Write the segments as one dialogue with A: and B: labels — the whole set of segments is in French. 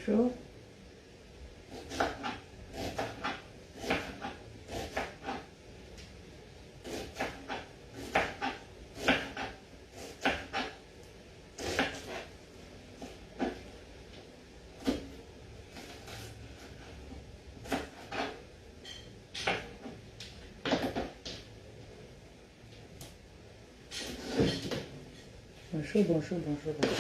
A: Bonjour. Bonjour, bonjour, bonjour, bonjour.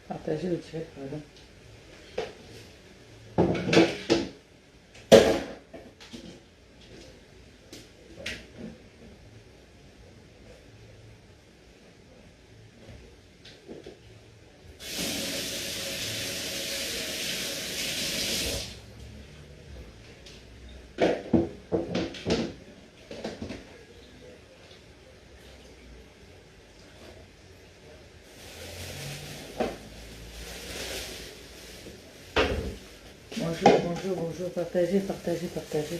A: Partagez le direct, pardon. Bonjour, bonjour, bonjour. Partagez, partagez, partagez.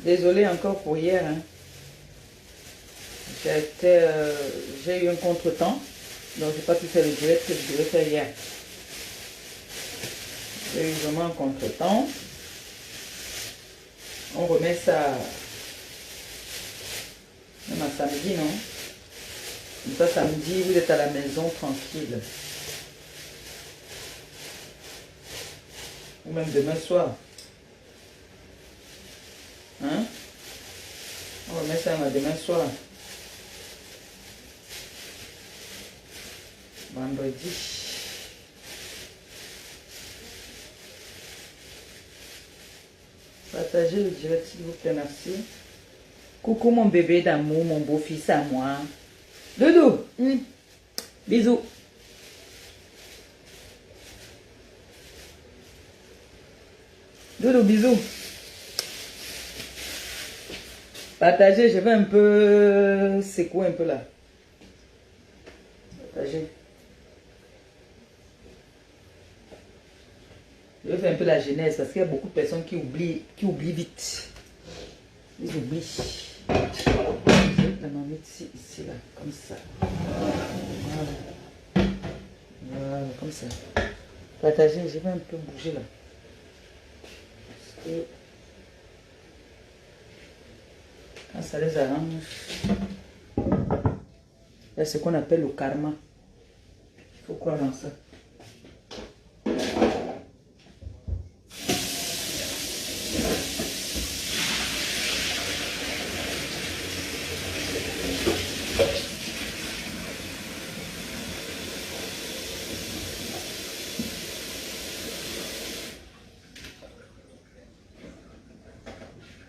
A: Désolée encore pour hier. Hein. J'ai eu un contretemps. Donc, j'ai pas pu faire le direct que je devais faire hier. J'ai eu vraiment un contretemps. On remet ça même à samedi, non? Comme ça, samedi, vous êtes à la maison tranquille. Ou même demain soir. Hein? On remet ça à demain soir. Vendredi. Partagez le direct s'il vous plaît, merci. Coucou mon bébé d'amour, mon beau-fils à moi. Doudou. Bisous. Doudou, bisous. Partagez, je vais un peu secouer un peu là. Partagez. Je vais faire un peu la genèse parce qu'il y a beaucoup de personnes qui oublient vite. Ils oublient. Je vais la mettre ici, là, comme ça. Voilà. Voilà, comme ça. Partagez, je vais un peu bouger là. Parce que quand ça les arrange, il y a ce qu'on appelle le karma. Il faut croire dans ça.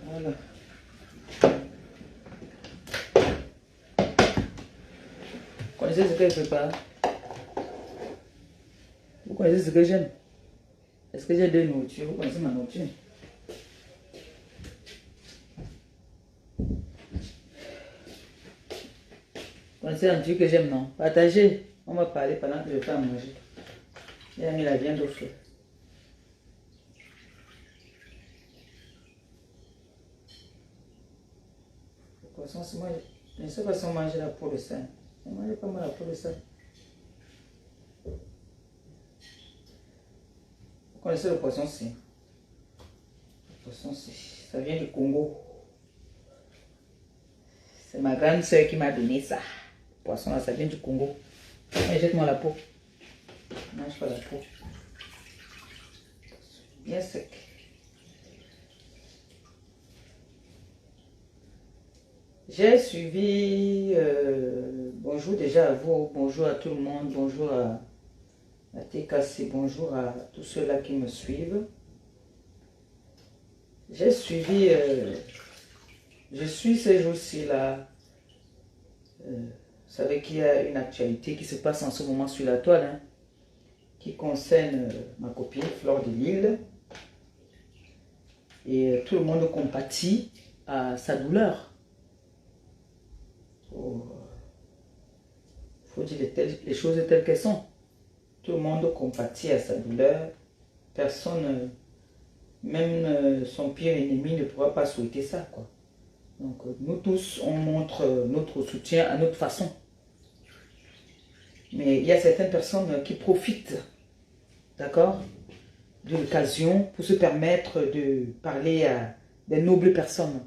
A: Voilà. Vous connaissez ce que je prépare? Vous connaissez ce que j'aime? Est-ce que j'ai de nourriture? Vous connaissez ma nourriture? Vous connaissez la nourriture que j'aime, non? Partagez. On va parler pendant que je fais à manger. J'ai mis la viande au feu. Le poisson, c'est moi. Je ne sais pas si on mange la peau de sein. Je ne mange pas moi la peau de sein. Vous connaissez le poisson-ci? Le poisson-ci, ça vient du Congo. C'est ma grande soeur qui m'a donné ça. Le poisson là, ça vient du Congo. Mais jette-moi la peau. Je mange pas la peau. Bien sec. J'ai suivi, bonjour déjà à vous, bonjour à tout le monde, bonjour à TKC, bonjour à tous ceux-là qui me suivent. J'ai suivi, je suis ces jours-ci là, vous savez qu'il y a une actualité qui se passe en ce moment sur la toile, hein, qui concerne ma copine Fleur de Lille. Et tout le monde compatit à sa douleur. Il faut dire les choses telles qu'elles sont. Tout le monde compatit à sa douleur. Personne Même son pire ennemi ne pourra pas souhaiter ça, quoi. Donc, nous tous, on montre notre soutien à notre façon. Mais il y a certaines personnes qui profitent, d'accord, de l'occasion pour se permettre de parler à des nobles personnes.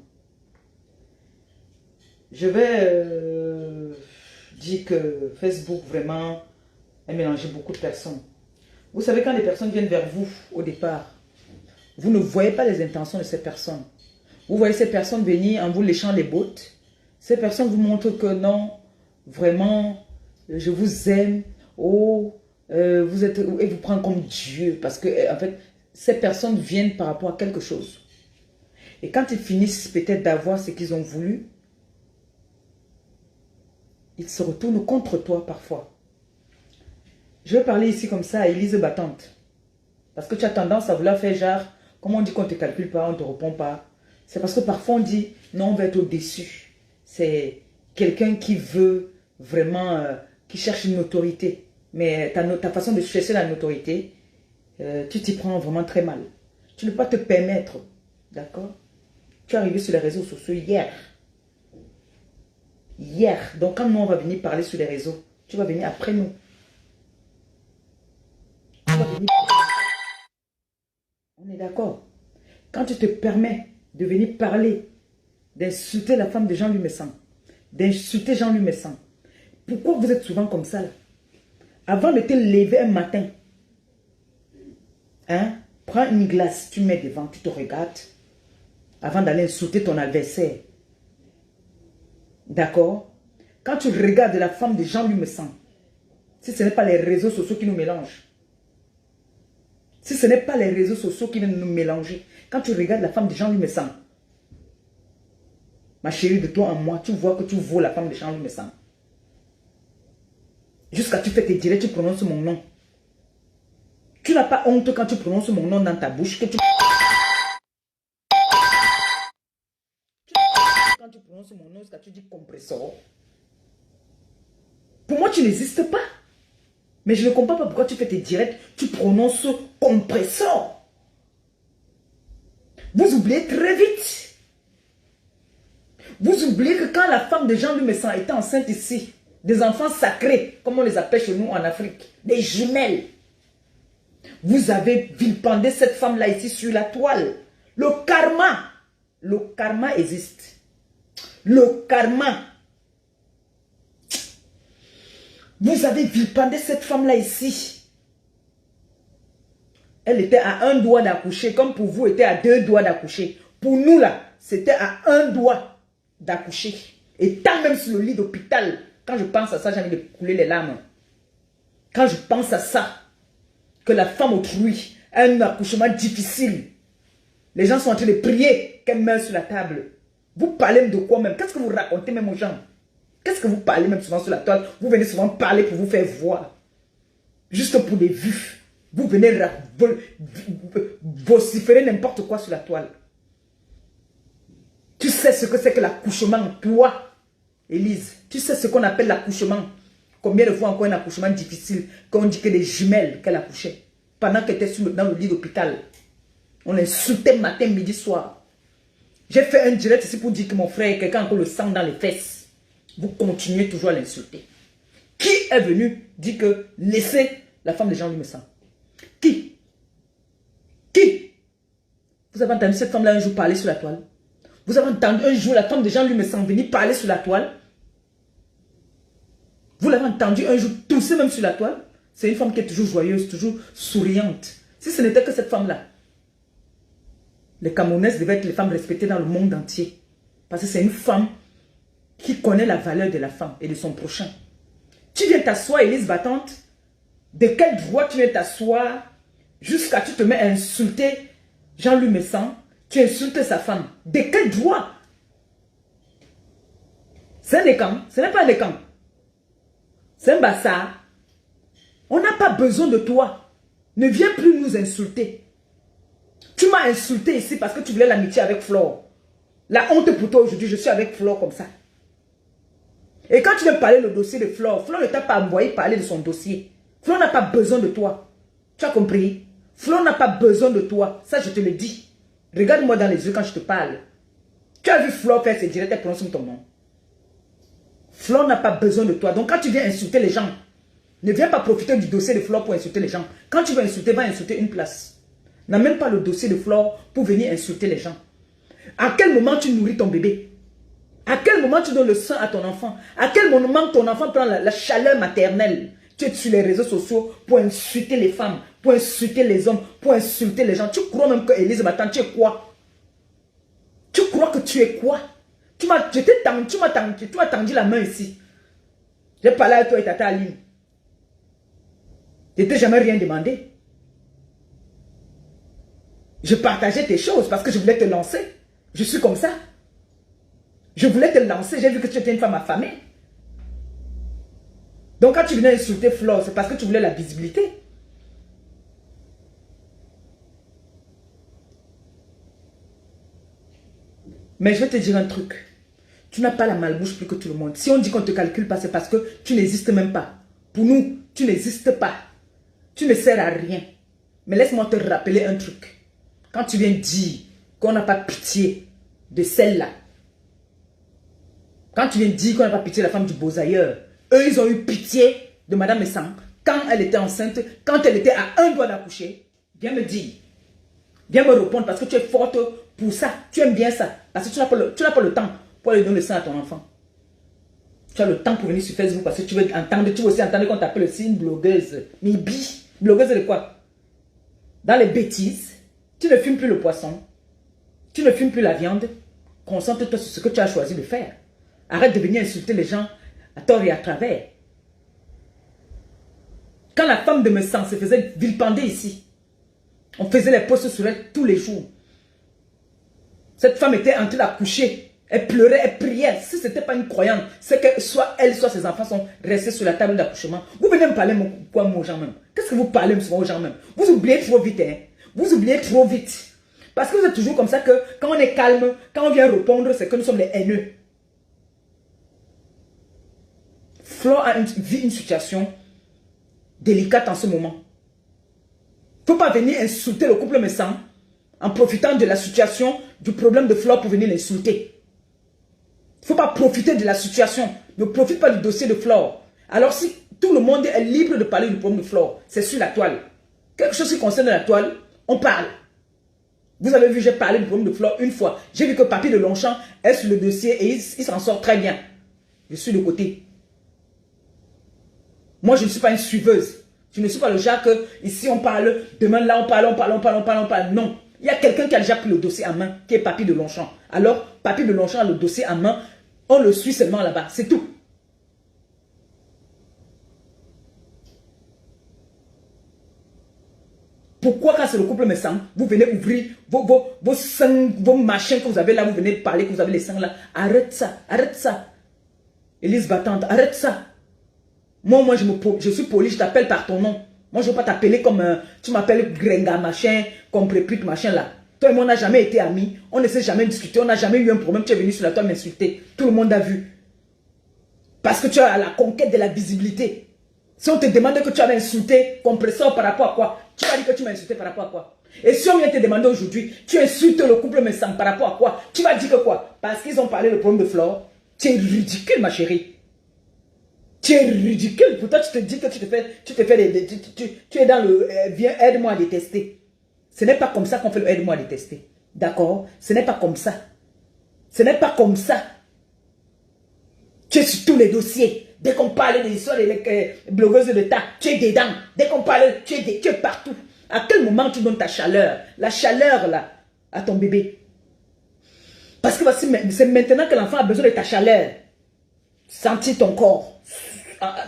A: Je vais dire que Facebook, vraiment, a mélangé beaucoup de personnes. Vous savez, quand les personnes viennent vers vous, au départ, vous ne voyez pas les intentions de ces personnes. Vous voyez ces personnes venir en vous léchant les bottes. Ces personnes vous montrent que non, vraiment, je vous aime. Oh, vous êtes, et vous prennent comme Dieu. Parce que, en fait, ces personnes viennent par rapport à quelque chose. Et quand ils finissent peut-être d'avoir ce qu'ils ont voulu, ils se retournent contre toi parfois. Je vais parler ici comme ça à Élise battante. Parce que tu as tendance à vouloir faire genre, comme on dit qu'on ne te calcule pas, on ne te répond pas. C'est parce que parfois on dit, non, on va être au-dessus. C'est quelqu'un qui veut vraiment, qui cherche une autorité. Mais ta façon de chercher la notoriété, tu t'y prends vraiment très mal. Tu ne peux pas te permettre, d'accord? Tu es arrivé sur les réseaux sociaux hier. Hier. Donc quand nous on va venir parler sur les réseaux, tu vas venir après nous. Tu vas venir... On est d'accord? Quand tu te permets de venir parler, d'insulter la femme de Jean-Louis Messan, d'insulter Jean-Louis Messan, pourquoi vous êtes souvent comme ça là? Avant de te lever un matin, hein, prends une glace, tu mets devant, tu te regardes, avant d'aller insulter ton adversaire. D'accord? Quand tu regardes la femme de Jean-Louis Messan, si ce n'est pas les réseaux sociaux qui nous mélangent, si ce n'est pas les réseaux sociaux qui viennent nous mélanger, quand tu regardes la femme de Jean-Louis Messan, ma chérie, de toi en moi, tu vois que tu vaux la femme de Jean-Louis Messan. Jusqu'à tu fais tes directs, tu prononces mon nom. Tu n'as pas honte quand tu prononces mon nom dans ta bouche. Que tu... Quand tu prononces mon nom, jusqu'à tu dis compresseur. Pour moi, tu n'existes pas. Mais je ne comprends pas pourquoi tu fais tes directs, tu prononces compresseur. Vous oubliez très vite. Vous oubliez que quand la femme de Jean-Louis Messan était enceinte ici, des enfants sacrés, comme on les appelle chez nous en Afrique, des jumelles, vous avez vilipendé cette femme-là ici sur la toile. Le karma existe. Le karma. Vous avez vilipendé cette femme-là ici. Elle était à un doigt d'accoucher, comme pour vous, était à 2 doigts d'accoucher. Pour nous, là, c'était à 1 doigt d'accoucher. Et tant même sur le lit d'hôpital, quand je pense à ça, j'ai envie de couler les larmes. Quand je pense à ça, que la femme autrui a un accouchement difficile, les gens sont en train de prier qu'elle meure sur la table. Vous parlez de quoi même? Qu'est-ce que vous racontez même aux gens? Qu'est-ce que vous parlez même souvent sur la toile? Vous venez souvent parler pour vous faire voir. Juste pour des vues. Vous venez vociférer n'importe quoi sur la toile. Tu sais ce que c'est que l'accouchement, toi, Élise. Tu sais ce qu'on appelle l'accouchement. Combien de fois encore un accouchement difficile, qu'on dit que des jumelles qu'elle accouchait. Pendant qu'elle était dans le lit d'hôpital. On l'insultait matin, midi, soir. J'ai fait un direct ici pour dire que mon frère, quelqu'un a encore le sang dans les fesses. Vous continuez toujours à l'insulter. Qui est venu dire que laissez la femme de Jean-Louis Messan? Qui? Qui? Vous avez entendu cette femme-là un jour parler sur la toile? Vous avez entendu un jour la femme de Jean-Louis Messan venir parler sur la toile? Vous l'avez entendu un jour tousser même sur la toile? C'est une femme qui est toujours joyeuse, toujours souriante. Si ce n'était que cette femme-là, les Camerounaises devaient être les femmes respectées dans le monde entier. Parce que c'est une femme qui connaît la valeur de la femme et de son prochain. Tu viens t'asseoir, Élise battante. De quel droit tu viens t'asseoir jusqu'à tu te mets à insulter Jean-Louis Messan? Tu insultes sa femme. De quel droit? C'est un écran. Ce n'est pas un écran. C'est un bassard. On n'a pas besoin de toi. Ne viens plus nous insulter. Tu m'as insulté ici parce que tu voulais l'amitié avec Flore. La honte pour toi aujourd'hui, je suis avec Flore comme ça. Et quand tu viens parler le dossier de Flore, Flore ne t'a pas envoyé parler de son dossier. Flore n'a pas besoin de toi. Tu as compris? Flore n'a pas besoin de toi. Ça, je te le dis. Regarde-moi dans les yeux quand je te parle. Tu as vu Flore faire ses directs, elle prononce ton nom. Flore n'a pas besoin de toi. Donc quand tu viens insulter les gens, ne viens pas profiter du dossier de Flore pour insulter les gens. Quand tu veux insulter, va insulter une place. N'amène pas le dossier de Flore pour venir insulter les gens. À quel moment tu nourris ton bébé? À quel moment tu donnes le sein à ton enfant? À quel moment ton enfant prend la chaleur maternelle? Tu es sur les réseaux sociaux pour insulter les femmes, pour insulter les hommes, pour insulter les gens. Tu crois même que Élise m'attend, tu es quoi? Tu crois que tu es quoi? Tu m'as tendu la main ici. J'ai parlé à toi et Tata Aline. Je t'ai jamais rien demandé. Je partageais tes choses parce que je voulais te lancer. Je suis comme ça. Je voulais te lancer, j'ai vu que tu étais une femme affamée. Donc quand tu venais insulter Flore, c'est parce que tu voulais la visibilité. Mais je vais te dire un truc. Tu n'as pas la malbouche plus que tout le monde. Si on dit qu'on ne te calcule pas, c'est parce que tu n'existes même pas. Pour nous, tu n'existes pas. Tu ne sers à rien. Mais laisse-moi te rappeler un truc. Quand tu viens dire qu'on n'a pas pitié de celle-là, quand tu viens dire qu'on n'a pas pitié de la femme du Beausailleur, eux, ils ont eu pitié de Madame Messang quand elle était enceinte, quand elle était à un doigt d'accoucher. Viens me dire. Viens me répondre parce que tu es forte pour ça. Tu aimes bien ça. Parce que tu n'as pas le temps pour aller donner le sein à ton enfant. Tu as le temps pour venir sur Facebook parce que tu veux entendre, tu veux aussi entendre qu'on t'appelle aussi une blogueuse. Mibi. Blogueuse de quoi? Dans les bêtises. Tu ne fumes plus le poisson. Tu ne fumes plus la viande. Concentre-toi sur ce que tu as choisi de faire. Arrête de venir insulter les gens à tort et à travers. Quand la femme de Messang se faisait vilipender ici, on faisait les posts sur elle tous les jours. Cette femme était en train d'accoucher. Elle pleurait, elle priait. Si ce n'était pas une croyante, c'est que soit elle, soit ses enfants sont restés sur la table d'accouchement. Vous venez me parler quoi, moi, aux gens même? Qu'est-ce que vous parlez souvent aux gens même? Vous oubliez trop vite, hein? Vous oubliez trop vite. Parce que vous êtes toujours comme ça que quand on est calme, quand on vient répondre, c'est que nous sommes les haineux. Flore vit une situation délicate en ce moment. Il ne faut pas venir insulter le couple Messang en profitant de la situation, du problème de Flore pour venir l'insulter. Il ne faut pas profiter de la situation. Ne profite pas du dossier de Flore. Alors si tout le monde est libre de parler du problème de Flore, c'est sur la toile. Quelque chose qui concerne la toile, on parle. Vous avez vu, j'ai parlé du problème de Flore une fois. J'ai vu que Papy de Longchamp est sur le dossier et il s'en sort très bien. Je suis de côté. Moi, je ne suis pas une suiveuse. Je ne suis pas le genre que ici on parle, demain là on parle. Non. Il y a quelqu'un qui a déjà pris le dossier en main, qui est Papy de Longchamp. Alors, Papy de Longchamp a le dossier en main, on le suit seulement là-bas. C'est tout. Pourquoi quand c'est le couple Messang, vous venez ouvrir vos seins, vos machins que vous avez là, vous venez parler que vous avez les seins là. Arrête ça, arrête ça. Élise Battante, arrête ça. Moi, je suis poli, je t'appelle par ton nom. Moi, je ne veux pas t'appeler comme tu m'appelles Grenga machin, comme Prépute machin là. Toi et moi, on n'a jamais été amis. On ne s'est jamais discuté. On n'a jamais eu un problème. Tu es venu sur la toile m'insulter. Tout le monde a vu. Parce que tu es à la conquête de la visibilité. Si on te demande que tu avais insulté Compresseur par rapport à quoi? Tu vas dire que tu m'as insulté par rapport à quoi? Et si on vient te demander aujourd'hui, tu insultes le couple Messang par rapport à quoi? Tu vas dire que quoi? Parce qu'ils ont parlé du problème de Flore. Tu es ridicule, ma chérie. Tu es ridicule. Pourtant, tu te dis que tu es dans le viens, aide-moi à détester. Ce n'est pas comme ça qu'on fait le aide-moi à détester. D'accord? Ce n'est pas comme ça. Ce n'est pas comme ça. Tu es sur tous les dossiers. Dès qu'on parle des histoires des blogueuses de l'État, tu es dedans. Dès qu'on parle, tu es partout. À quel moment tu donnes ta chaleur? La chaleur là, à ton bébé. Parce que c'est maintenant que l'enfant a besoin de ta chaleur. Sentir ton corps.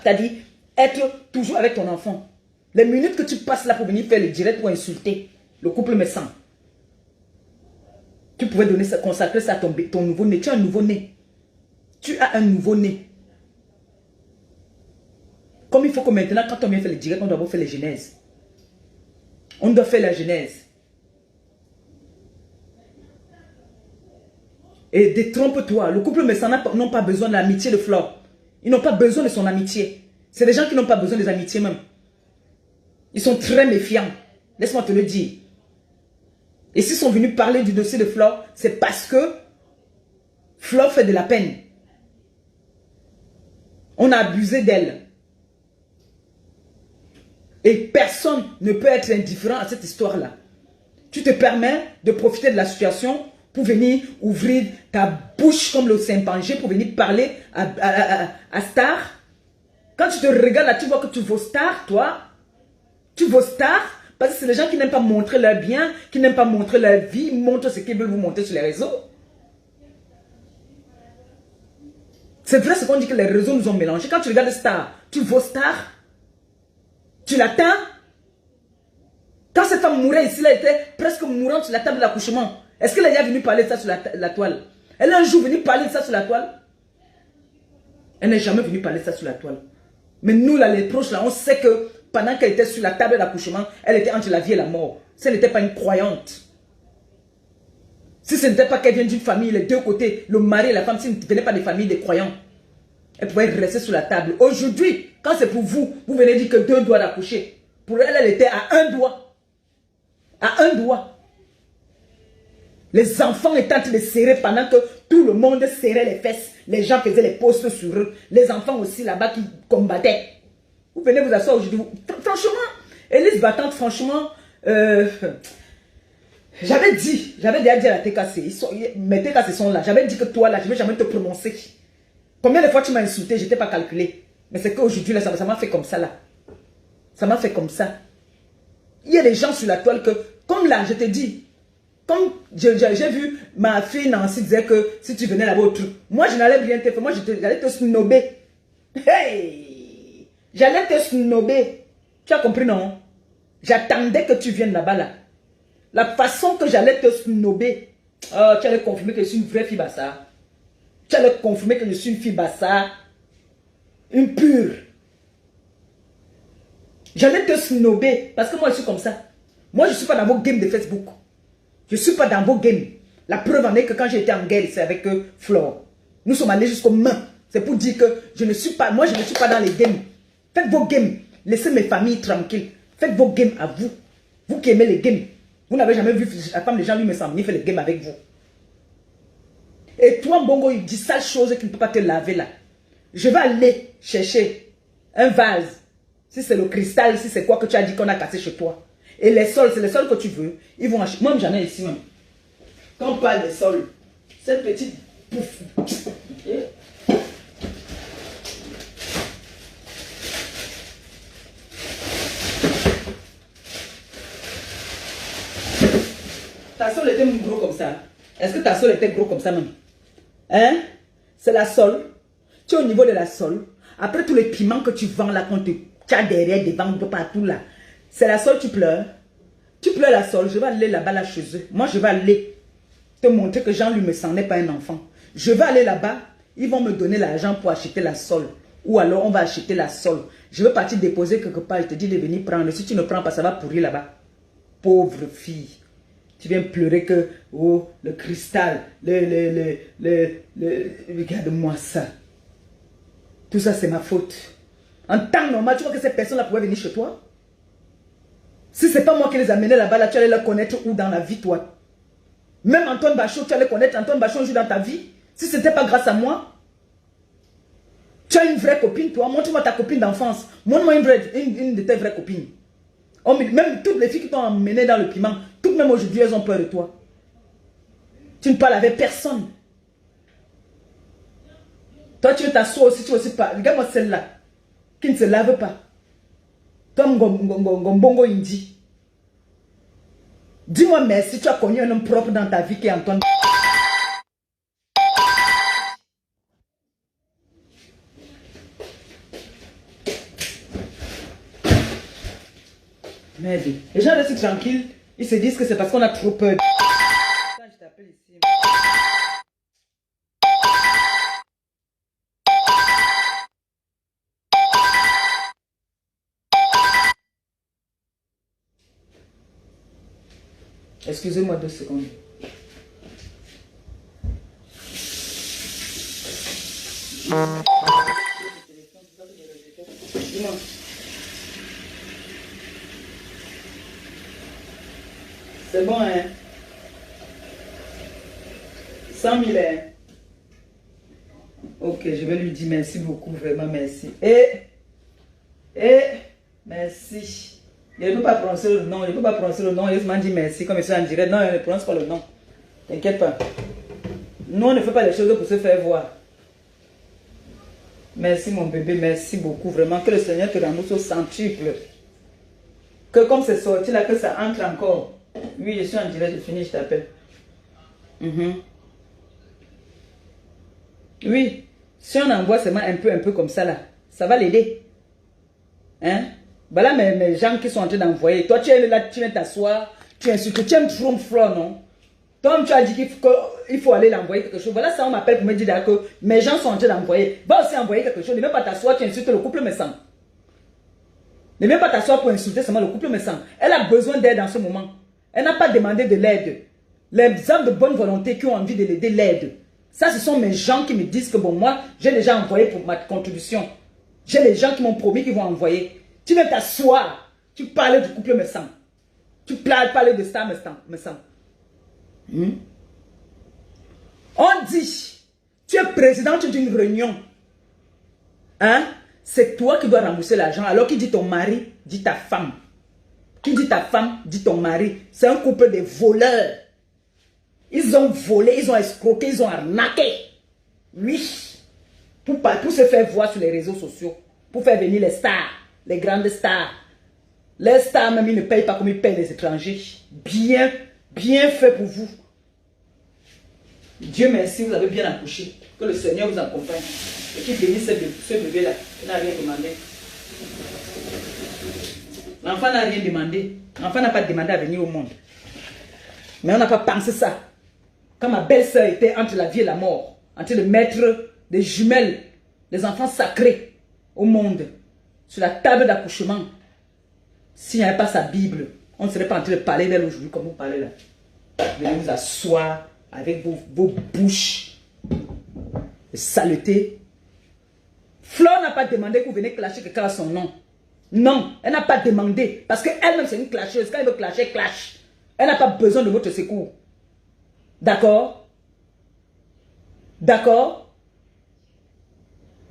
A: C'est-à-dire, être toujours avec ton enfant. Les minutes que tu passes là pour venir faire le direct ou insulter le couple Messang, tu pouvais consacrer ça à ton nouveau-né. Tu as un nouveau-né. Tu as un nouveau-né. Comme il faut que maintenant, quand on vient faire le direct, on doit faire les genèses. On doit faire la genèse. Et détrompe-toi. Le couple Messang n'ont pas besoin de l'amitié de Flore. Ils n'ont pas besoin de son amitié. C'est des gens qui n'ont pas besoin des amitiés même. Ils sont très méfiants. Laisse-moi te le dire. Et s'ils sont venus parler du dossier de Flore, c'est parce que Flore fait de la peine. On a abusé d'elle. Et personne ne peut être indifférent à cette histoire-là. Tu te permets de profiter de la situation pour venir ouvrir ta bouche comme le chimpanzé, pour venir parler à Star. Quand tu te regardes là, tu vois que tu vaux Star, toi. Tu vaux Star, parce que c'est les gens qui n'aiment pas montrer leur bien, qui n'aiment pas montrer leur vie, ils montrent ce qu'ils veulent vous montrer sur les réseaux. C'est vrai ce qu'on dit que les réseaux nous ont mélangés. Quand tu regardes Star, tu vaux Star. Tu l'atteins. Quand cette femme mourait ici, elle était presque mourante sur la table d'accouchement. Est-ce qu'elle est venue parler de ça sur la toile? Elle est un jour venue parler de ça sur la toile? Elle n'est jamais venue parler de ça sur la toile. Mais nous, là, les proches, là, on sait que pendant qu'elle était sur la table d'accouchement, elle était entre la vie et la mort. Si elle n'était pas une croyante. Si ce n'était pas qu'elle vient d'une famille, les deux côtés, le mari et la femme, s'ils ne venaient pas des familles des croyants, elle pouvait rester sur la table. Aujourd'hui, quand c'est pour vous, vous venez dire que 2 doigts d'accoucher. Pour elle, elle était à 1 doigt. À 1 doigt. Les enfants étaient en train de serrer pendant que tout le monde serrait les fesses. Les gens faisaient les postes sur eux. Les enfants aussi là-bas qui combattaient. Vous venez vous asseoir aujourd'hui. Franchement, Élise Battante, franchement, j'avais déjà dit à la TKC, mes TKC sont là. J'avais dit que toi là, je ne vais jamais te prononcer. Combien de fois tu m'as insulté, je n'étais pas calculé. Mais c'est qu'aujourd'hui, là, ça m'a fait comme ça, là. Ça m'a fait comme ça. Il y a des gens sur la toile que, comme là, je te dis, comme j'ai vu ma fille Nancy disait que si tu venais là-bas au truc, moi, je n'allais rien te faire. Moi, j'allais te snobber. Hey! J'allais te snobber. Tu as compris, non? J'attendais que tu viennes là-bas, là. La façon que j'allais te snobber, oh, tu allais confirmer que je suis une vraie fille bassa. Tu allais confirmer que je suis une fille bassa. Une pure. J'allais te snobber. Parce que moi, je suis comme ça. Moi, je ne suis pas dans vos games de Facebook. Je ne suis pas dans vos games. La preuve en est que quand j'étais en guerre, c'est avec Flore. Nous sommes allés jusqu'aux mains. C'est pour dire que je ne suis pas, moi, je ne suis pas dans les games. Faites vos games. Laissez mes familles tranquilles. Faites vos games à vous. Vous qui aimez les games. Vous n'avez jamais vu la femme de Jean-Louis Messamni faire les games avec vous. Et toi, Mbongo, il dit sale chose qui ne peut pas te laver là. Je vais aller chercher un vase. Si c'est le cristal, si c'est quoi que tu as dit qu'on a cassé chez toi. Et les sols, c'est les sols que tu veux. Ils vont acheter. Moi, j'en ai ici même. Quand on parle des sols, cette petite pouf. Ta sol était gros comme ça. Est-ce que ta sol était gros comme ça même? Hein? C'est la sol. Tu es au niveau de la sol. Après tous les piments que tu vends là, quand tu as derrière, devant, de partout là. C'est la sol, tu pleures. Tu pleures la sol. Je vais aller là-bas là chez eux. Moi, je vais aller te montrer que Jean-Louis Messamni n'est pas un enfant. Je vais aller là-bas. Ils vont me donner l'argent pour acheter la sol. Ou alors, on va acheter la sol. Je vais partir déposer quelque part. Je te dis de venir prendre. Si tu ne prends pas, ça va pourrir là-bas. Pauvre fille. Tu viens pleurer que, oh, le cristal, regarde-moi ça. Tout ça, c'est ma faute. En temps normal, tu vois que ces personnes-là pouvaient venir chez toi? Si ce n'est pas moi qui les amenais là-bas, là, tu allais les connaître où dans la vie, toi? Même Antoine Bachot, tu allais connaître Antoine Bachot un jour dans ta vie? Si ce n'était pas grâce à moi? Tu as une vraie copine, toi? Montre-moi ta copine d'enfance. Montre-moi une de tes vraies copines. Oh, même toutes les filles qui t'ont emmené dans le piment, toutes même aujourd'hui, elles ont peur de toi. Tu ne parles avec personne. Toi, tu veux t'asseoir aussi, tu veux aussi pas. Regarde-moi celle-là, qui ne se lave pas. Comme Mbongo Indi. Dis-moi merci, tu as connu un homme propre dans ta vie qui est Antoine. Merde. Les gens restent tranquilles, ils se disent que c'est parce qu'on a trop peur. Attends, je t'appelle ici. Excusez-moi 2 secondes. Dis-moi. C'est bon, hein? 100 000. Hein. Ok, je vais lui dire merci beaucoup, vraiment merci. Merci. Je ne peux pas prononcer le nom, je ne peux pas prononcer le nom. Il m'a dit merci, comme je suis en direct. Non, je ne prononce pas le nom. T'inquiète pas. Nous, on ne fait pas les choses pour se faire voir. Merci mon bébé, merci beaucoup. Vraiment, que le Seigneur te rembourse au centuple. Que comme c'est sorti là, que ça entre encore. Oui, je suis en direct, je finis, je t'appelle. Oui, si on envoie seulement un peu comme ça là, ça va l'aider. Hein? Voilà mes gens qui sont en train d'envoyer. Toi, tu es là, tu viens t'asseoir, tu insultes, tu aimes trop fleur, non? Toi, tu as dit qu'il faut aller l'envoyer quelque chose. Voilà, ça, on m'appelle pour me dire que mes gens sont en train d'envoyer. Va aussi envoyer quelque chose. Ne viens pas t'asseoir, tu insultes le couple, mais sans. Ne viens pas t'asseoir pour insulter seulement le couple, mais sans. Elle a besoin d'aide en ce moment. Elle n'a pas demandé de l'aide. Les hommes de bonne volonté qui ont envie de l'aider l'aide. Ça, ce sont mes gens qui me disent que bon, moi, j'ai déjà envoyé pour ma contribution. J'ai les gens qui m'ont promis qu'ils vont envoyer. Tu viens t'asseoir, tu parles du couple, mais sans. Tu parles de ça, mais sans. On dit, tu es présidente d'une réunion. Hein? C'est toi qui dois rembourser l'argent. Alors qui dit ton mari, dit ta femme. Qui dit ta femme, dit ton mari. C'est un couple de voleurs. Ils ont volé, ils ont escroqué, ils ont arnaqué. Oui. Pour se faire voir sur les réseaux sociaux. Pour faire venir les stars, les grandes stars. Les stars, même, ils ne payent pas comme ils payent les étrangers. Bien, bien fait pour vous. Dieu merci, vous avez bien accouché. Que le Seigneur vous accompagne. Et qu'il bénisse ce bébé-là. Il n'a rien demandé. L'enfant n'a rien demandé. L'enfant n'a pas demandé à venir au monde. Mais on n'a pas pensé ça. Quand ma belle-sœur était entre la vie et la mort, en train de mettre des jumelles, des enfants sacrés au monde, sur la table d'accouchement, s'il n'y avait pas sa Bible, on ne serait pas en train de parler d'elle aujourd'hui comme vous parlez là. Venez vous asseoir avec vos bouches de saleté. Flore n'a pas demandé que vous venez clasher quelqu'un à son nom. Non, elle n'a pas demandé. Parce qu'elle-même c'est une clasheuse. Quand elle veut clasher, elle clash. Elle n'a pas besoin de votre secours. D'accord? D'accord?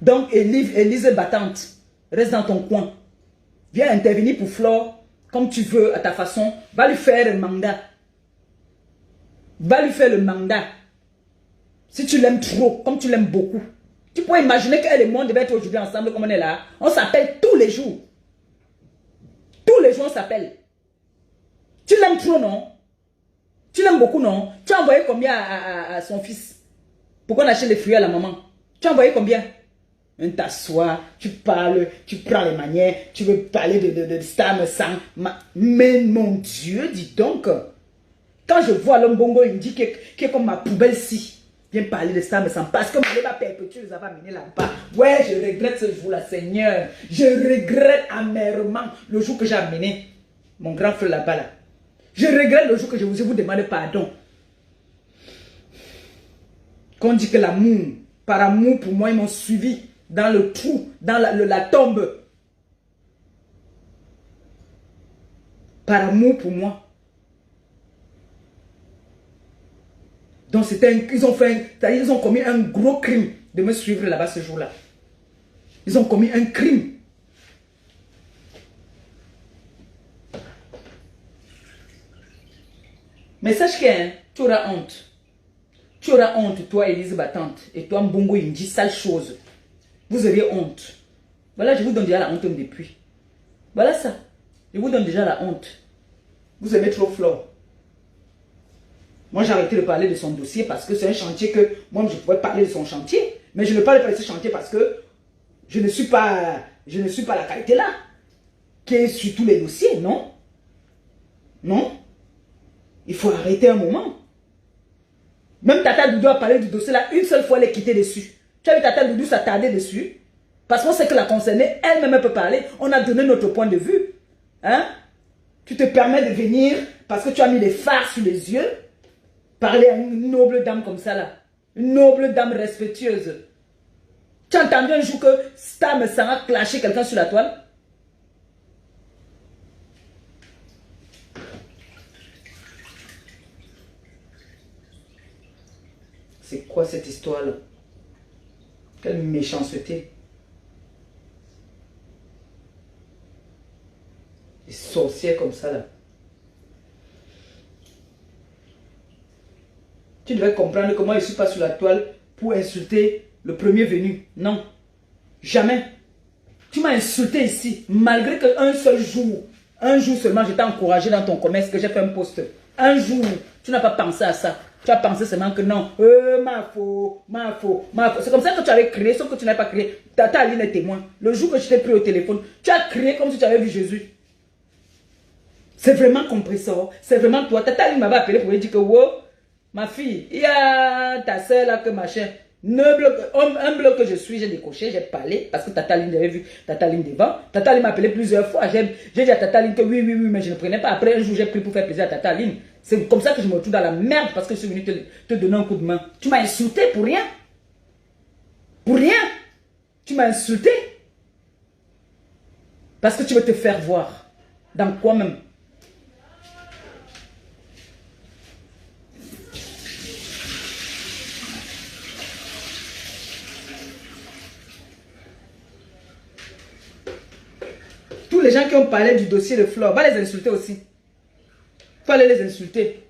A: Donc, Élise battante, reste dans ton coin. Viens intervenir pour Flore, comme tu veux, à ta façon. Va lui faire le mandat. Va lui faire le mandat. Si tu l'aimes trop, comme tu l'aimes beaucoup. Tu pourrais imaginer qu'elle et moi, on devait être aujourd'hui ensemble comme on est là. On s'appelle tous les jours. Tous les jours, on s'appelle. Tu l'aimes trop, non? Tu l'aimes beaucoup, non? Tu as envoyé combien à son fils? Pour qu'on achète les fruits à la maman? Tu as envoyé combien? Tu t'assois, tu parles, tu prends les manières, tu veux parler de ça, mais mon Dieu, dis donc. Quand je vois l'homme bongo, il me dit qui est comme ma poubelle-ci. Viens parler de ça, mais sans parce que ma va perpétuer les avait amenés là-bas. Ouais, je regrette ce jour-là, Seigneur. Je regrette amèrement le jour que j'ai amené mon grand frère là-bas. Là. Je regrette le jour que je vous demande pardon. Qu'on dit que l'amour, par amour pour moi, ils m'ont suivi dans le trou, dans la tombe. Par amour pour moi. Donc ils ont commis un gros crime de me suivre là-bas ce jour-là. Ils ont commis un crime. Mais sache que hein, tu auras honte. Tu auras honte, toi, Élise Battante, et toi, Mbongo Indi, sale chose. Vous auriez honte. Voilà, je vous donne déjà la honte depuis. Voilà ça. Je vous donne déjà la honte. Vous aimez trop Flore. Moi, j'ai arrêté de parler de son dossier parce que c'est un chantier que moi, je pouvais parler de son chantier. Mais je ne parle pas de ce chantier parce que je ne suis pas la qualité là. Qui est sur tous les dossiers, non? Non? Il faut arrêter un moment. Même Tata Doudou a parlé du dossier là, une seule fois, elle est quittée dessus. Tu as vu Tata Doudou s'attarder dessus? Parce qu'on sait que la concernée, elle-même peut parler. On a donné notre point de vue. Hein? Tu te permets de venir parce que tu as mis les fards sur les yeux. Parler à une noble dame comme ça là. Une noble dame respectueuse. Tu as entendu un jour que Stam a clashé quelqu'un sur la toile? C'est quoi cette histoire-là? Quelle méchanceté. Des sorcières comme ça, là. Tu devais comprendre comment je ne suis pas sur la toile pour insulter le premier venu. Non. Jamais. Tu m'as insulté ici, malgré qu'un seul jour, un jour seulement, je t'ai encouragé dans ton commerce, que j'ai fait un post. Un jour, tu n'as pas pensé à ça. Tu as pensé seulement que non, ma faute. C'est comme ça que tu avais créé, sauf que tu n'as pas créé. Tata Aline est témoin. Le jour que je t'ai pris au téléphone, tu as créé comme si tu avais vu Jésus. C'est vraiment compresseur. C'est vraiment toi. Tata Aline m'avait appelé pour lui dire que, wow, ma fille, il y a ta soeur là que machin. Un bloc que je suis, j'ai décoché, j'ai parlé, parce que Tata Aline, j'avais vu Tata Aline devant. Tata Aline m'a appelé plusieurs fois. J'ai dit à Tata Aline que oui, mais je ne prenais pas. Après, un jour, j'ai pris pour faire plaisir à Tata Aline. C'est comme ça que je me retrouve dans la merde, parce que je suis venu te donner un coup de main. Tu m'as insulté pour rien. Pour rien. Tu m'as insulté. Parce que tu veux te faire voir. Dans quoi même? Tous les gens qui ont parlé du dossier de Flore, va les insulter aussi. Il faut aller les insulter.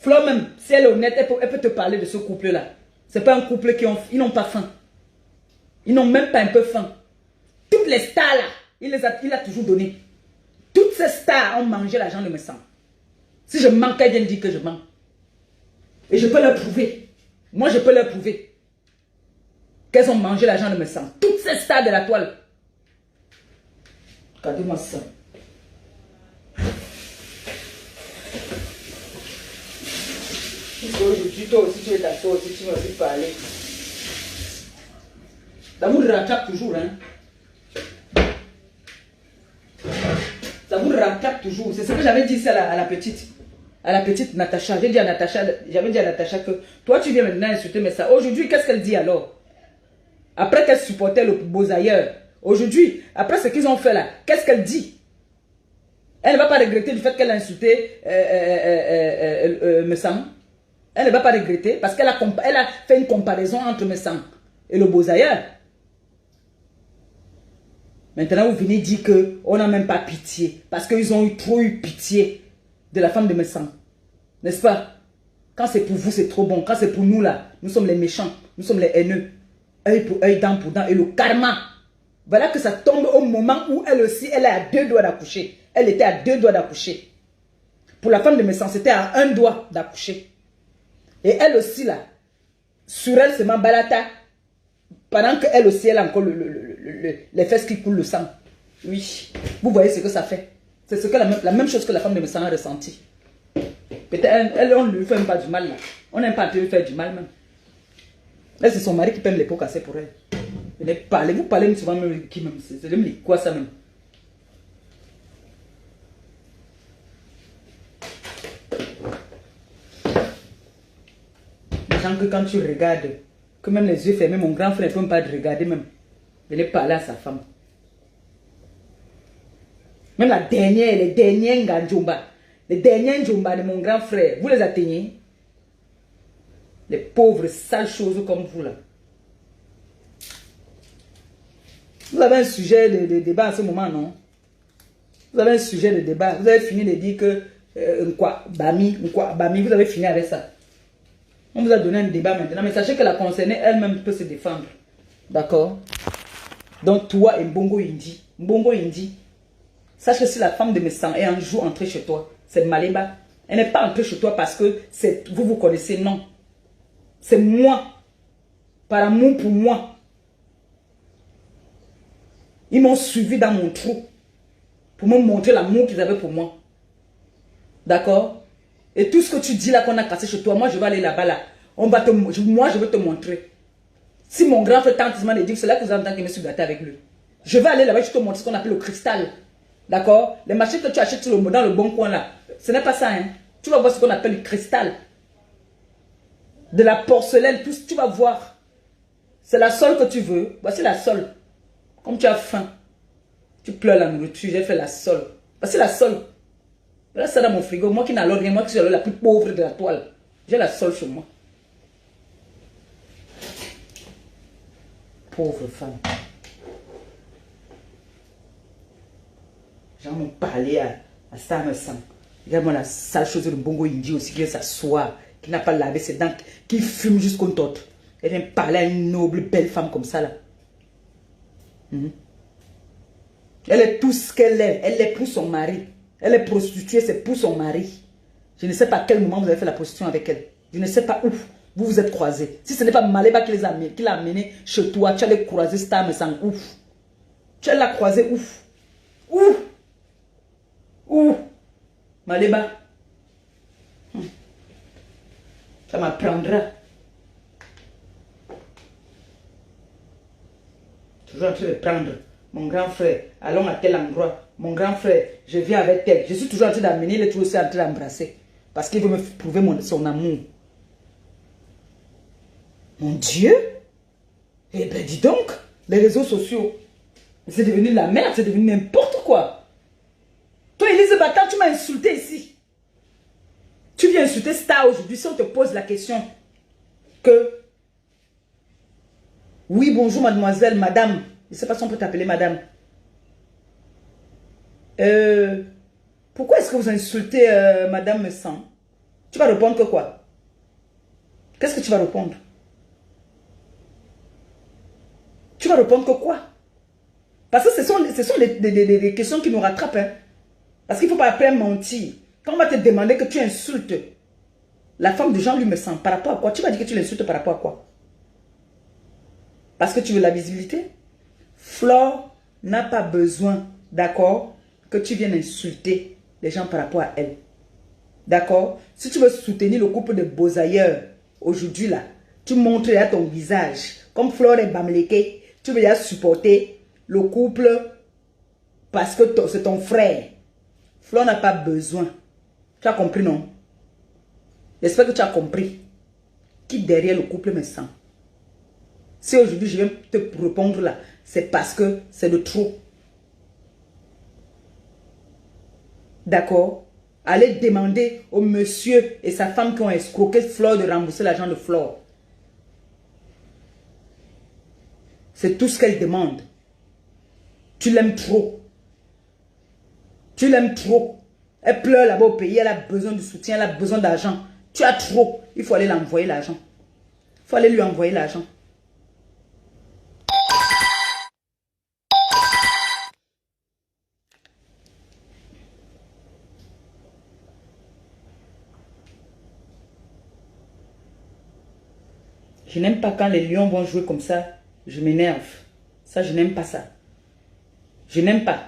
A: Flore même, si elle est honnête, elle peut te parler de ce couple-là. C'est pas un couple ils n'ont pas faim. Ils n'ont même pas un peu faim. Toutes les stars là, il a toujours donné. Toutes ces stars ont mangé l'argent de mes sangs. Si je manque, elle vient dire que je manque. Et je peux leur prouver. Moi, je peux leur prouver qu'elles ont mangé l'argent de mes sangs. Toutes ces stars de la toile. Regardez-moi ça. Aujourd'hui, toi aussi, tu es t'asseoir aussi, tu vas aussi parler. D'amour rattrape toujours, hein. Ça vous rattrape toujours. C'est ce que j'avais dit à la petite. À la petite Natacha. J'avais dit à Natacha que toi, tu viens maintenant insulter, mais ça. Aujourd'hui, qu'est-ce qu'elle dit alors? Après qu'elle supportait le Beaux-Ailleurs. Aujourd'hui, après ce qu'ils ont fait là, qu'est-ce qu'elle dit? Elle ne va pas regretter du fait qu'elle a insulté Messang. Elle ne va pas regretter parce qu'elle a fait une comparaison entre Messang et le Beaux-Ailleurs. Maintenant, vous venez dire qu'on n'a même pas pitié. Parce qu'ils ont trop eu pitié de la femme de Messang. N'est-ce pas? Quand c'est pour vous, c'est trop bon. Quand c'est pour nous, là, nous sommes les méchants. Nous sommes les haineux. Œil pour œil, dent pour dent. Et le karma. Voilà que ça tombe au moment où elle aussi, elle est à 2 doigts d'accoucher. Elle était à 2 doigts d'accoucher. Pour la femme de Messang, c'était à 1 doigt d'accoucher. Et elle aussi, là, sur elle, c'est Mambalata. Pendant qu'elle aussi, elle a encore les fesses qui coulent le sang. Oui. Vous voyez ce que ça fait. C'est ce que la même chose que la femme de Messang a ressenti. Peut-être, on ne lui fait même pas du mal, là. On n'aime pas lui faire du mal, même. Là, c'est son mari qui paie les pots cassés pour elle. Vous parlez souvent même qui même. C'est même quoi ça même. Les gens que quand tu regardes, que même les yeux fermés, mon grand frère ne peut même pas te regarder même. Venez parler à sa femme. Même les dernières Nganjomba, les dernières Njomba de mon grand frère, vous les atteignez? Les pauvres sales choses comme vous là. Vous avez un sujet de débat en ce moment, non? Vous avez un sujet de débat. Vous avez fini de dire que Bami, vous avez fini avec ça. On vous a donné un débat maintenant, mais sachez que la concernée elle-même peut se défendre. D'accord? Donc toi et Mbongo Indi, sache que si la femme de Messang est un jour entrée chez toi, c'est Maléba. Elle n'est pas entrée chez toi parce que vous connaissez, non. C'est moi. Par amour pour moi. Ils m'ont suivi dans mon trou. Pour me montrer l'amour qu'ils avaient pour moi. D'accord? Et tout ce que tu dis là qu'on a cassé chez toi, moi je vais aller là-bas là. Moi je vais te montrer. Si mon grand frère tente de dire que c'est là que vous entendez que je me suis gâté avec lui. Je vais aller là-bas, je te montre ce qu'on appelle le cristal. D'accord? Les machines que tu achètes dans le bon coin là, ce n'est pas ça, hein. Tu vas voir ce qu'on appelle le cristal. De la porcelaine, tout, tu vas voir. C'est la sole que tu veux. Voici la sole. Comme tu as faim, tu pleures la nourriture, j'ai fait la sole. Voici la sole. Là, ça dans mon frigo. Moi qui n'ai alors rien, moi qui suis la plus pauvre de la toile. J'ai la seule chez moi. Pauvre femme. Gens m'ont parlé à ça me sent. Regarde-moi la sale chose de Bongo Indie aussi qui s'assoit, qui n'a pas lavé ses dents, qui fume jusqu'au tot. Elle vient parler à une noble, belle femme comme ça là. Elle est tout ce qu'elle est. Elle est pour son mari. Elle est prostituée, c'est pour son mari. Je ne sais pas à quel moment vous avez fait la prostitution avec elle. Je ne sais pas où vous vous êtes croisés. Si ce n'est pas Maléba qui l'a amené chez toi, tu allais croiser Star sans ouf. Tu allais la croiser ouf. Où? Où? Maléba. Ça m'apprendra. Toujours en train de prendre. Mon grand frère, allons à tel endroit. Mon grand frère, je viens avec elle. Je suis toujours en train d'amener, il est toujours aussi en train d'embrasser. Parce qu'il veut me prouver son amour. Mon Dieu! Eh bien, dis donc, les réseaux sociaux, c'est devenu la merde, c'est devenu n'importe quoi. Toi, Elise Batan, tu m'as insulté ici. Tu viens insulter Star aujourd'hui si on te pose la question que... Oui, bonjour mademoiselle, madame. Je ne sais pas si on peut t'appeler madame. Pourquoi est-ce que vous insultez madame Messan? Tu vas répondre que quoi? Qu'est-ce que tu vas répondre? Tu vas répondre que quoi? Parce que ce sont des questions qui nous rattrapent. Hein? Parce qu'il ne faut pas après mentir. Quand on va te demander que tu insultes la femme de Jean-Louis Messan, par rapport à quoi? Tu vas dire que tu l'insultes par rapport à quoi? Parce que tu veux la visibilité? Flore n'a pas besoin, d'accord, que tu viennes insulter les gens par rapport à elle. D'accord? Si tu veux soutenir le couple de beaux ailleurs, aujourd'hui là, tu montres à ton visage, comme Flore et Bamleke, tu veux supporter le couple parce que c'est ton frère. Flore n'a pas besoin. Tu as compris, non? J'espère que tu as compris. Qui derrière le couple me sent? Si aujourd'hui je vais te répondre là, c'est parce que c'est de trop. D'accord? Allez demander au monsieur et sa femme qui ont escroqué Flore de rembourser l'argent de Flore. C'est tout ce qu'elle demande. Tu l'aimes trop. Tu l'aimes trop. Elle pleure là-bas au pays, elle a besoin de soutien, elle a besoin d'argent. Tu as trop. Il faut aller l'envoyer l'argent. Il faut aller lui envoyer l'argent. Je n'aime pas quand les lions vont jouer comme ça. Je m'énerve. Ça, je n'aime pas ça. Je n'aime pas.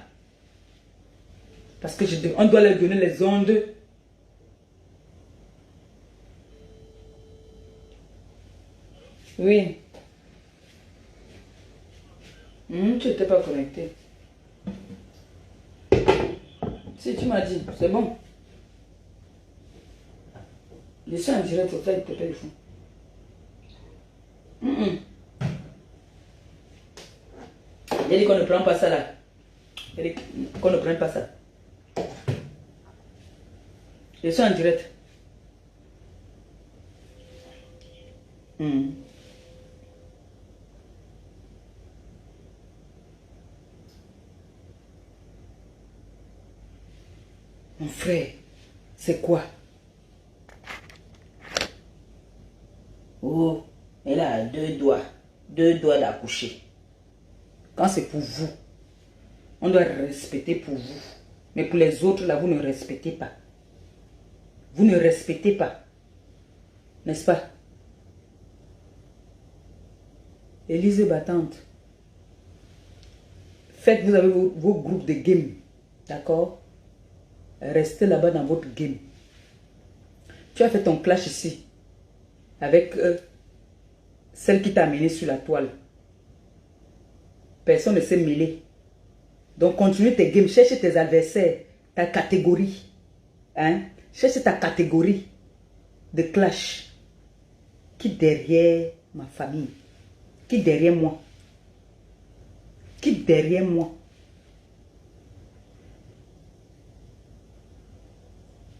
A: Parce que on doit leur donner les ondes. Oui. Tu n'étais pas connecté. Si, tu m'as dit. C'est bon. Je suis en direct, au fait, il te paye le fond. Il dit qu'on ne prend pas ça là. Il dit qu'on ne prenne pas ça. Je suis en direct. Mon frère, c'est quoi? Oh, elle a deux doigts d'accoucher. Quand c'est pour vous, on doit respecter pour vous. Mais pour les autres, là, vous ne respectez pas. Vous ne respectez pas. N'est-ce pas? Élise Battante. Faites, vous avez vos groupes de game. D'accord? Restez là-bas dans votre game. Tu as fait ton clash ici. Avec celle qui t'a amené sur la toile. Personne ne s'est mêlé. Donc continue tes games. Cherche tes adversaires. Ta catégorie. Hein? Cherche ta catégorie de clash. Qui derrière ma famille? Qui derrière moi? Qui derrière moi?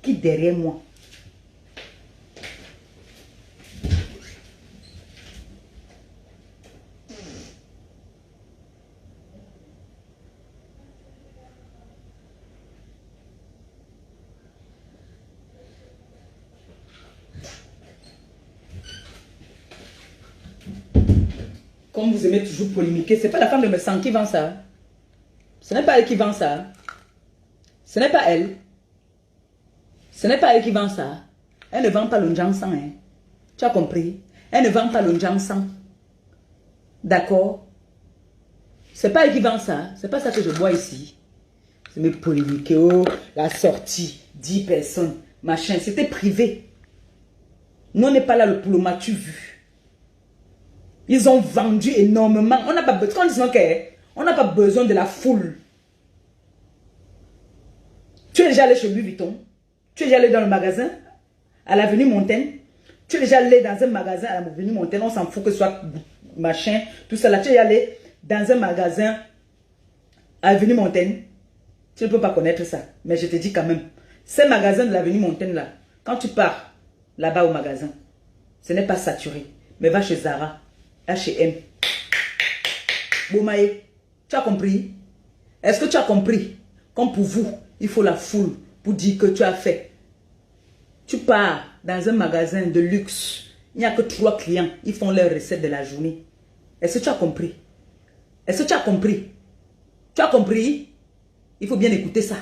A: qui derrière moi. Comme vous aimez toujours polémiquer, c'est pas la femme de me sang qui vend ça. Ce n'est pas elle qui vend ça. Ce n'est pas elle. Ce n'est pas elle qui vend ça. Elle ne vend pas le Njansan. Hein. Tu as compris? Elle ne vend pas le Njansan. D'accord? C'est pas elle qui vend ça. C'est pas ça que je bois ici. C'est me polémiquer. Oh, la sortie. 10 personnes. Machin. C'était privé. Nous, on n'est pas là pour le m'as-tu vu? Ils ont vendu énormément. On n'a pas besoin. On n'a pas besoin de la foule. Tu es déjà allé chez Louis Vuitton. Tu es déjà allé dans le magasin à l'avenue Montaigne. Tu es déjà allé dans un magasin à l'avenue Montaigne. On s'en fout que ce soit machin, tout ça là. Tu es déjà allé dans un magasin à l'avenue Montaigne. Tu ne peux pas connaître ça. Mais je te dis quand même. Ces magasins de l'avenue Montaigne là, quand tu pars là-bas au magasin, ce n'est pas saturé. Mais va chez Zara, H&M, Bomaye. Tu as compris? Est-ce que tu as compris? Comme pour vous, il faut la foule pour dire que tu as fait. Tu pars dans un magasin de luxe. Il n'y a que 3 clients. Ils font leur recette de la journée. Est-ce que tu as compris? Est-ce que tu as compris? Tu as compris? Il faut bien écouter ça.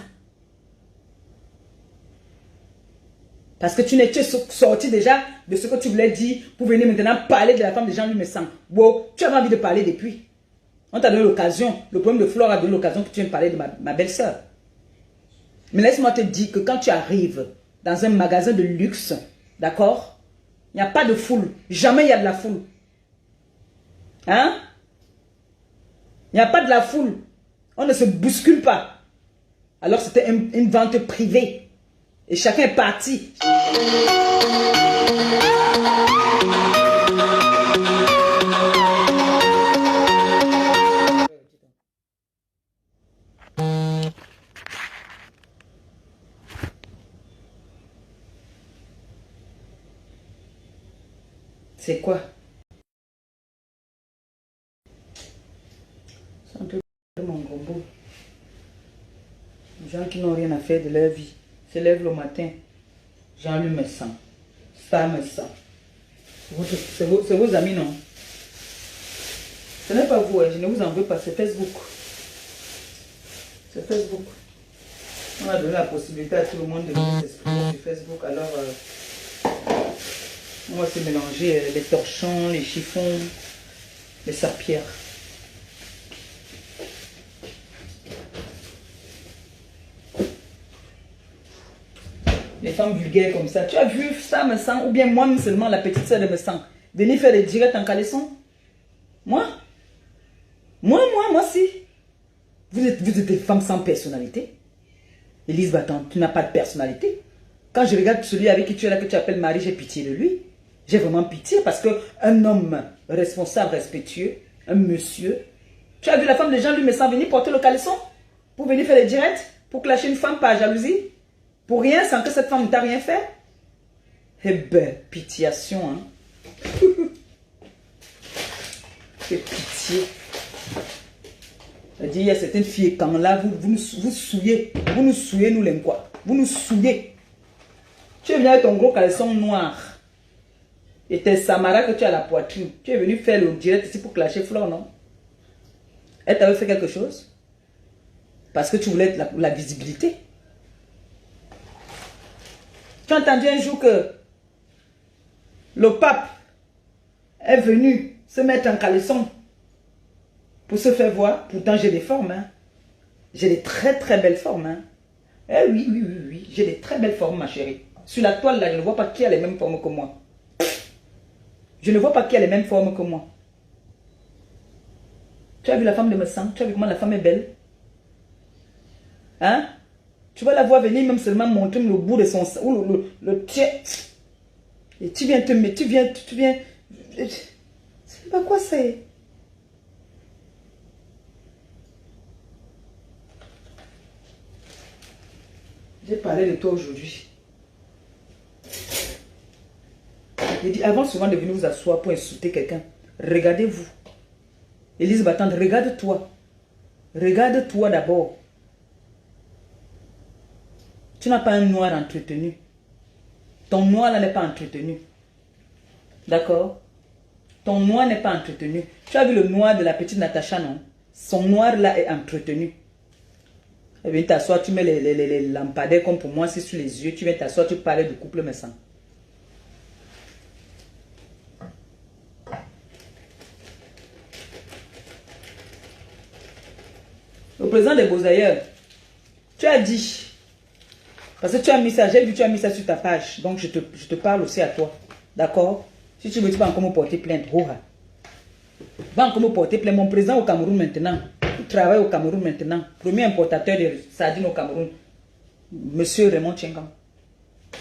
A: Parce que tu es sorti déjà de ce que tu voulais dire pour venir maintenant parler de la femme de Jean-Louis Messan. Wow, tu avais envie de parler depuis. On t'a donné l'occasion. Le problème de Flore a donné l'occasion que tu viennes parler de ma belle-sœur. Mais laisse-moi te dire que quand tu arrives dans un magasin de luxe, d'accord, il n'y a pas de foule. Jamais il y a de la foule. Hein? Il n'y a pas de la foule. On ne se bouscule pas. Alors c'était une vente privée. Et chacun est parti. C'est quoi? C'est un peu mon gombo. Les gens qui n'ont rien à faire de leur vie se lèvent le matin. Jean-Louis Messan. Ça Messan. C'est vos amis, non? Ce n'est pas vous, je ne vous en veux pas, c'est Facebook. C'est Facebook. On a donné la possibilité à tout le monde de venir s'exprimer sur Facebook. Alors, on va se mélanger les torchons, les chiffons, les serpillères. Les femmes vulgaires comme ça. Tu as vu ça me sent, ou bien moi seulement la petite sœur de me sent. Venir faire des directs en caleçon. Moi si. Vous êtes des femmes sans personnalité. Élise Battant, tu n'as pas de personnalité. Quand je regarde celui avec qui tu es là, que tu appelles Marie, j'ai pitié de lui. J'ai vraiment pitié parce qu'un homme responsable, respectueux, un monsieur. Tu as vu la femme de Jean-Louis Messan venir porter le caleçon pour venir faire des directs, pour clasher une femme par jalousie. Pour rien, sans que cette femme ne t'a rien fait. Eh ben, pitiation, hein. Quelle pitié. Il y a certaines filles, quand là, vous souillez. Vous nous souillez, nous, les quoi. Vous nous souillez. Tu es venu avec ton gros caleçon noir. Et tes samaras que tu as à la poitrine. Tu es venu faire le direct ici pour clasher Flore, non? Elle t'avait fait quelque chose? Parce que tu voulais la visibilité. Tu as entendu un jour que le pape est venu se mettre en caleçon pour se faire voir. Pourtant, j'ai des formes. Hein. J'ai des très très belles formes. Hein. Eh oui. J'ai des très belles formes, ma chérie. Sur la toile, là, je ne vois pas qui a les mêmes formes que moi. Je ne vois pas qui a les mêmes formes que moi. Tu as vu la femme de Messan? Tu as vu comment la femme est belle? Hein? Tu vas la voir venir même seulement montrer le bout de son... Ou le tien. Et tu viens te mettre... Tu viens... Je sais pas quoi c'est. J'ai parlé de toi aujourd'hui. Il dit, avant souvent de venir vous asseoir pour insulter quelqu'un, regardez-vous. Élise Battante, regarde-toi. Regarde-toi d'abord. Tu n'as pas un noir entretenu. Ton noir là n'est pas entretenu. D'accord? Ton noir n'est pas entretenu. Tu as vu le noir de la petite Natacha, non? Son noir là est entretenu. Tu viens t'asseoir, tu mets les lampadaires comme pour moi, c'est sur les yeux. Tu viens t'asseoir, tu parles de couple mais sans. Le président des Beaux-Ailleurs, tu as dit, parce que tu as mis ça, j'ai vu tu as mis ça sur ta page, donc je te parle aussi à toi. D'accord? Si tu veux, tu vas encore me porter plainte. Va encore me porter plainte. Mon président au Cameroun maintenant, il travaille au Cameroun maintenant, premier importateur de sardines au Cameroun, Monsieur Raymond Tchengan.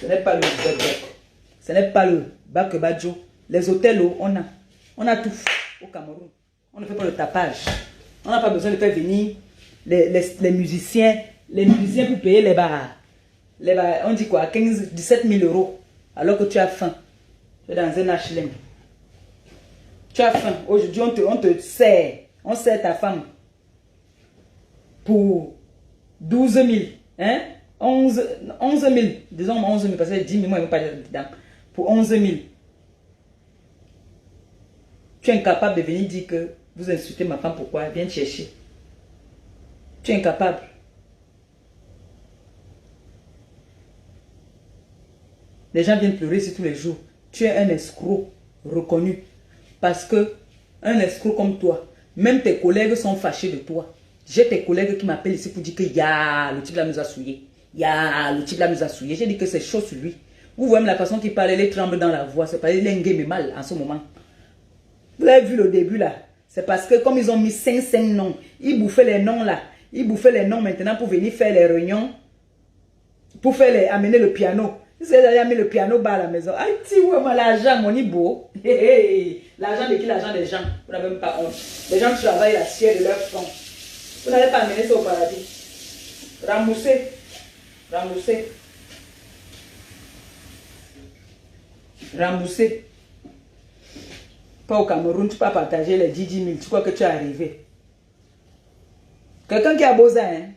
A: Ce n'est pas le Bek, ce n'est pas le Bakebadjo. Les hôtels, on a tout au Cameroun. On ne fait pas le tapage. On n'a pas besoin de faire venir les musiciens pour payer les bars. On dit quoi, 17 000 euros, alors que tu as faim. Tu es dans un HLM. Tu as faim. Aujourd'hui, on te sert. On sert ta femme pour 12 000. Hein? 11 000. Disons 11 000, parce que 10 000, moi, je ne veux pas dedans. Pour 11 000. Tu es incapable de venir dire que vous insultez ma femme, pourquoi? Viens te chercher. Tu es incapable. Les gens viennent pleurer ici tous les jours. Tu es un escroc reconnu. Parce que un escroc comme toi, même tes collègues sont fâchés de toi. J'ai tes collègues qui m'appellent ici pour dire que le type là nous a souillé. Le type là nous a souillé. J'ai dit que c'est chaud sur lui. Vous voyez la façon qu'il parle, il tremble dans la voix. C'est pas il est mais mal en ce moment. Vous avez vu le début là. C'est parce que comme ils ont mis 5 noms, ils bouffaient les noms là. Ils bouffaient les noms maintenant pour venir faire les réunions. Pour faire amener le piano. Vous avez mis le piano bas à la maison. Aïe, tu vois, l'argent, mon ibo. L'argent de qui? L'argent des gens. Vous n'avez même pas honte. Les gens travaillent la chair de leur front. Vous n'allez pas amener ça au paradis. Remboursez. Remboursez. Remboursez. Pas au Cameroun, tu peux pas partager les 10 000. Tu crois que tu es arrivé. Quelqu'un qui a beau ça, hein?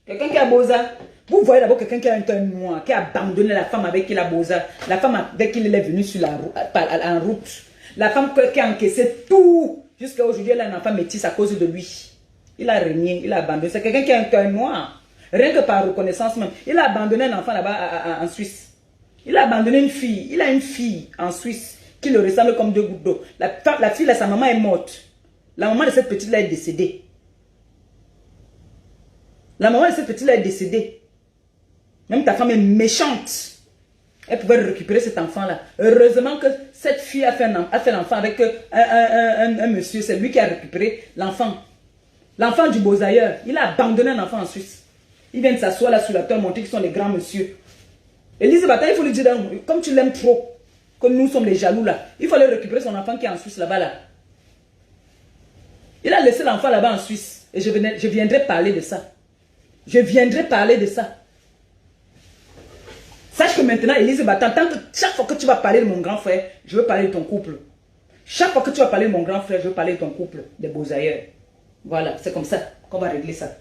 A: Quelqu'un qui a beau ça. Vous voyez d'abord quelqu'un qui a un teint noir, qui a abandonné la femme avec qui il a beau ça. La femme avec qui il est venu sur en route. La femme qui a encaissé tout. Jusqu'à aujourd'hui, elle a un enfant métis à cause de lui. Il a régné, il a abandonné. C'est quelqu'un qui a un teint noir. Rien que par reconnaissance même. Il a abandonné un enfant là-bas en Suisse. Il a abandonné une fille. Il a une fille en Suisse qui le ressemble comme 2 gouttes d'eau. La fille là, sa maman est morte. La maman de cette petite là est décédée. La maman de cette petite là est décédée. Même ta femme est méchante. Elle pouvait récupérer cet enfant-là. Heureusement que cette fille a fait l'enfant avec un monsieur. C'est lui qui a récupéré l'enfant. L'enfant du Beaux-Ailleurs. Il a abandonné un enfant en Suisse. Il vient de s'asseoir là sur la table, montrer qu'ils sont les grands monsieur. Élise Bata, il faut lui dire, comme tu l'aimes trop, que nous sommes les jaloux là, il faut aller récupérer son enfant qui est en Suisse là-bas là. Il a laissé l'enfant là-bas en Suisse. Et je viendrai parler de ça. Je viendrai parler de ça. Sache que maintenant, Élise Batan, tant que chaque fois que tu vas parler de mon grand frère, je veux parler de ton couple. Chaque fois que tu vas parler de mon grand frère, je veux parler de ton couple, des Beaux-Ailleurs. Voilà, c'est comme ça qu'on va régler ça.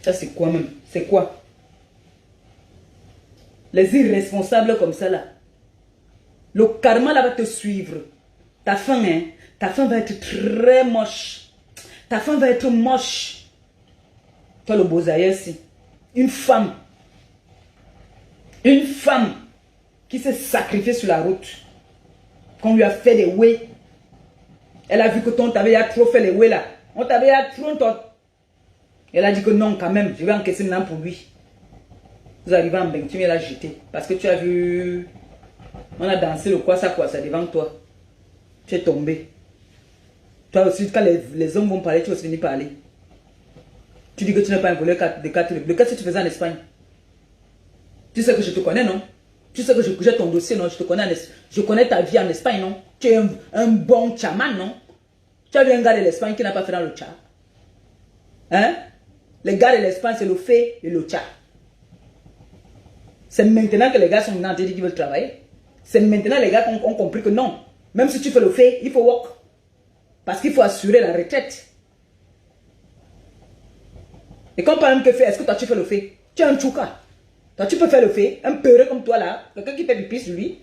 A: Ça, c'est quoi même? C'est quoi? Les irresponsables comme ça, là. Le karma, là, va te suivre. Ta fin, hein? Ta fin va être très moche. Ta femme va être moche. Toi, le Beaux-Ailleurs, si. Une femme qui s'est sacrifiée sur la route. Qu'on lui a fait des whey. Elle a vu que ton t'avais trop fait les whey là. On t'avait trop toi. Elle a dit que non, quand même, je vais encaisser maintenant pour lui. Vous arrivez en bain, tu viens la jeter. Parce que tu as vu. On a dansé le quoi ça devant toi. Tu es tombé. Toi aussi, quand les hommes vont parler, tu vas aussi venir parler. Tu dis que tu n'es pas un voleur de 4 Le 4 que tu faisais en Espagne. Tu sais que je te connais, non? Tu sais que j'ai ton dossier, non? Je te connais je connais ta vie en Espagne, non? Tu es un bon chaman, non? Tu as vu un gars de l'Espagne qui n'a pas fait dans le chat. Hein? Les gars de l'Espagne, c'est le fait et le tcha. C'est maintenant que les gars sont maintenant dit qu'ils veulent travailler. C'est maintenant les gars qui ont compris que non. Même si tu fais le fait, il faut work. Parce qu'il faut assurer la retraite. Et quand par exemple que fait, est-ce que toi tu fais le fait? Tu es un chouka. Toi tu peux faire le fait. Un peureux comme toi là, quelqu'un qui fait du pisse sur lui.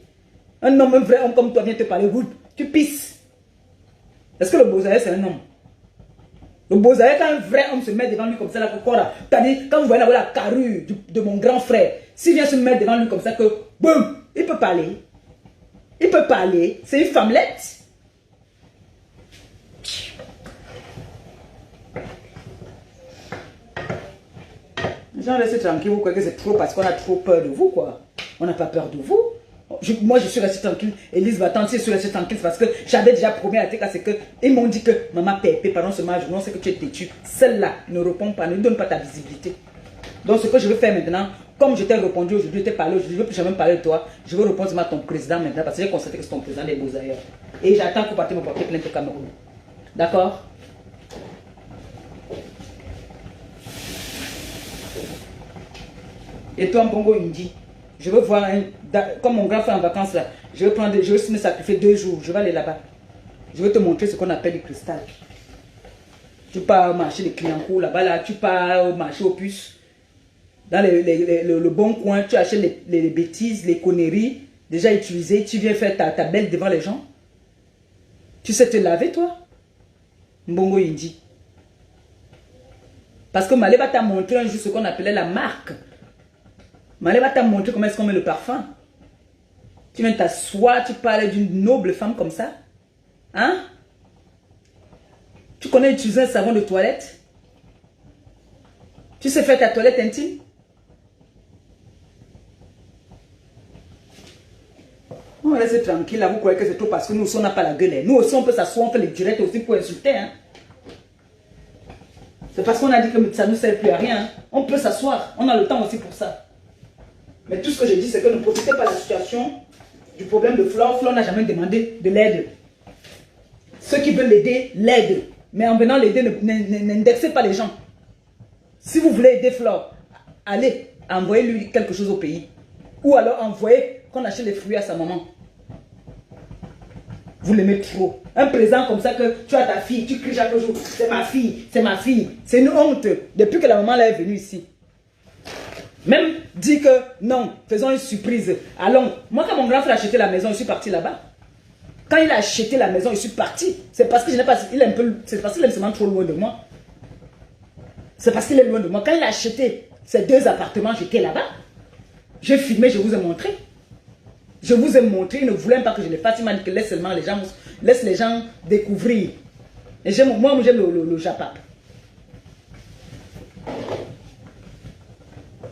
A: Un homme, un vrai homme comme toi vient te parler, tu pisses. Est-ce que le Bozaïe c'est un homme? Le Bozaïe, quand un vrai homme se met devant lui comme ça, là, quand vous voyez la carrure de mon grand frère, s'il vient se mettre devant lui comme ça, que boum, il peut parler. Il peut parler. C'est une femmelette. Les gens restent tranquilles, vous croyez que c'est trop parce qu'on a trop peur de vous, quoi. On n'a pas peur de vous. Moi, je suis resté tranquille. Elise va attendre, si je suis resté tranquille, parce que j'avais déjà promis à TK, c'est que ils m'ont dit que maman Pépé, pardon, ce match, non, c'est que tu es têtu. Celle-là ne répond pas, ne donne pas ta visibilité. Donc, ce que je veux faire maintenant, comme je t'ai répondu aujourd'hui, je t'ai parlé aujourd'hui, je ne veux plus jamais parler de toi, je veux répondre à ton président maintenant, parce que j'ai constaté que c'est ton président des Beaux-Arts. Et j'attends que vous partiez me porter plainte au Cameroun. D'accord? Et toi, Mbongo Indi, je veux voir, comme mon grand frère en vacances là, je veux me sacrifier 2 jours, je vais aller là-bas. Je veux te montrer ce qu'on appelle du cristal. Tu pars au marché des clients là-bas, là, tu pars au marché aux puces. Dans le bon coin, tu achètes les bêtises, les conneries déjà utilisées, tu viens faire ta belle devant les gens. Tu sais te laver, toi? Mbongo Indi. Parce que Malé va t'a montré un jour ce qu'on appelait la marque. Malé va t'a montré comment est-ce qu'on met le parfum. Tu viens t'asseoir, tu parles d'une noble femme comme ça. Hein? Tu connais utiliser un savon de toilette? Tu sais faire ta toilette intime? On reste tranquille là, vous croyez que c'est trop parce que nous aussi on n'a pas la gueule. Nous aussi on peut s'asseoir, on fait les directs aussi pour insulter. Hein? C'est parce qu'on a dit que ça ne nous sert plus à rien. Hein? On peut s'asseoir, on a le temps aussi pour ça. Mais tout ce que je dis, c'est que ne profitez pas de la situation du problème de Flore. Flore n'a jamais demandé de l'aide. Ceux qui veulent l'aider, l'aident. Mais en venant l'aider, n'indexez pas les gens. Si vous voulez aider Flore, allez, envoyez-lui quelque chose au pays. Ou alors envoyez qu'on achète les fruits à sa maman. Vous l'aimez trop. Un présent comme ça que tu as ta fille, tu cries chaque jour, c'est ma fille, c'est ma fille. C'est une honte depuis que la maman là est venue ici. Même dit que non, faisons une surprise. Allons. Moi, quand mon grand frère a acheté la maison, je suis parti là-bas. Quand il a acheté la maison, je suis parti. C'est parce que je n'ai pas. C'est parce qu'il est seulement trop loin de moi. C'est parce qu'il est loin de moi. Quand il a acheté ces 2 appartements, j'étais là-bas. J'ai filmé, je vous ai montré. Je vous ai montré, il ne voulait pas que je les fasse. Il m'a dit que laisse les gens découvrir. Et moi, j'aime le Japap.